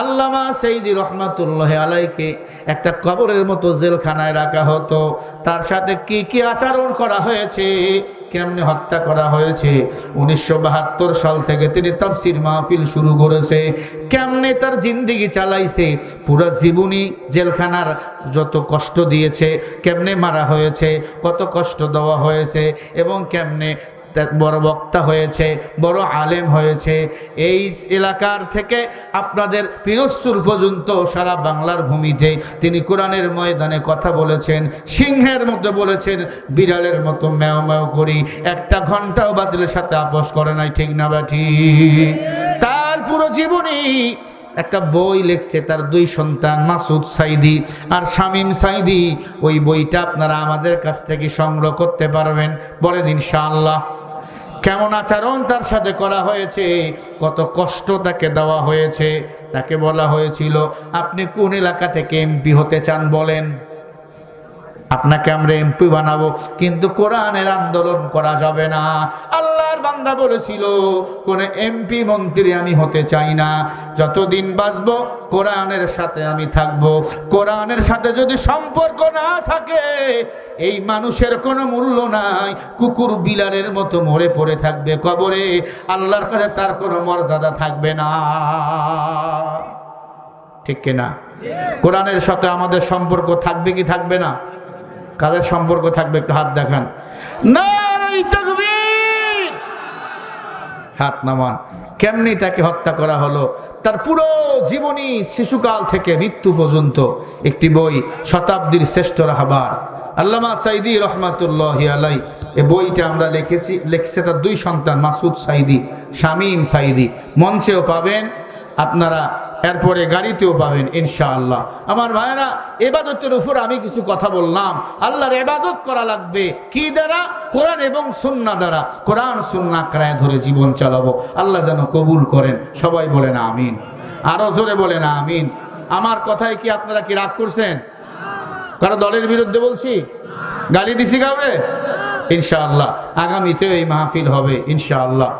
আল্লামা সাইদি রহমাতুল্লাহি আলাইহিকে একটা কবরের মতো জেলখানায় রাখা হতো। তার সাথে কি কি আচরণ করা হয়েছে, কেমনে হত্যা করা হয়েছে। 1972 সাল থেকে তিনি তাফসীর মাহফিল শুরু করেছে। কেমনে তার জিন্দেগি চালাইছে, পুরো জীবনী জেলখানার যত কষ্ট দিয়েছে, কেমনে মারা হয়েছে, কত কষ্ট দেওয়া হয়েছে, এবং কেমনে বড় বক্তা হয়েছে, বড় আলেম হয়েছে। এই এলাকার থেকে আপনাদের পিরোজপুর পর্যন্ত সারা বাংলার ভূমিতে তিনি কোরআনের ময়দানে কথা বলেছেন, সিংহের মতো বলেছেন, বিড়ালের মতো ম্যাও ম্যাও করি, একটা ঘন্টাও বাতিলের সাথে আপোষ করে নাই, ঠিক না বাটি? তার পুরো জীবনী একটা বই লিখছে তার দুই সন্তান মাসুদ সাইদি আর শামীম সাইদি। ওই বইটা আপনারা আমাদের কাছ থেকে সংগ্রহ করতে পারবেন, বলেন ইনশাআল্লাহ। কেমন আচরণ তার সাথে করা হয়েছে, কত কষ্ট তাকে দেওয়া হয়েছে। তাকে বলা হয়েছিল, আপনি কোন এলাকা থেকে এমপি হতে চান বলেন, আপনাকে আমরা এমপি বানাবো, কিন্তু কোরআনের আন্দোলন করা যাবে না। আল্লাহর বান্দা বলেছিল, কোন এমপি মন্ত্রী আমি হতে চাই না, যতদিন বাঁচবো কোরআনের সাথে আমি থাকবো। কোরআনের সাথে যদি সম্পর্ক না থাকে, এই মানুষের কোনো মূল্য নাই, কুকুর বিলালের মতো মরে পড়ে থাকবে কবরে, আল্লাহর কাছে তার কোনো মর্যাদা থাকবে না, ঠিক কিনা? কোরআনের সাথে আমাদের সম্পর্ক থাকবে কি থাকবে না? কাদের সম্পর্ক থাকবে একটু হাত দেখান। নারে তাকবীর, হাত নামান। কেমনি তাকে হত্যা করা হলো, তার পুরো জীবনী শিশুকাল থেকে মৃত্যু পর্যন্ত একটি বই, শতাব্দীর শ্রেষ্ঠ রাহবার আল্লামা সাইদি রহমাতুল্লাহি আলাইহি। এই বইটা আমরা লিখছে তার দুই সন্তান মাসুদ সাইদি, শামীম সাইদি। মঞ্চেও পাবেন আপনারা, এরপরে গাড়িতেও পাবেন ইনশাআল্লাহ। আমার ভাইরা, ইবাদতের উপর আমি কিছু কথা বললাম। আল্লাহর ইবাদত করা লাগবে কি দ্বারা? কোরআন এবং সুন্নাহ দ্বারা। কোরআন সুন্নাহ আঁকড়ায় ধরে জীবন চালাবো। আল্লাহ যেন কবুল করেন। সবাই বলেন আমিন, আরো জোরে বলেন আমিন। আমার কথায় কি আপনারা কি রাগ করছেন? কারো দলের বিরুদ্ধে বলছি? গালি দিছি কাউরে? ইনশাআল্লাহ আগামীতেও এই মাহফিল হবে ইনশাআল্লাহ।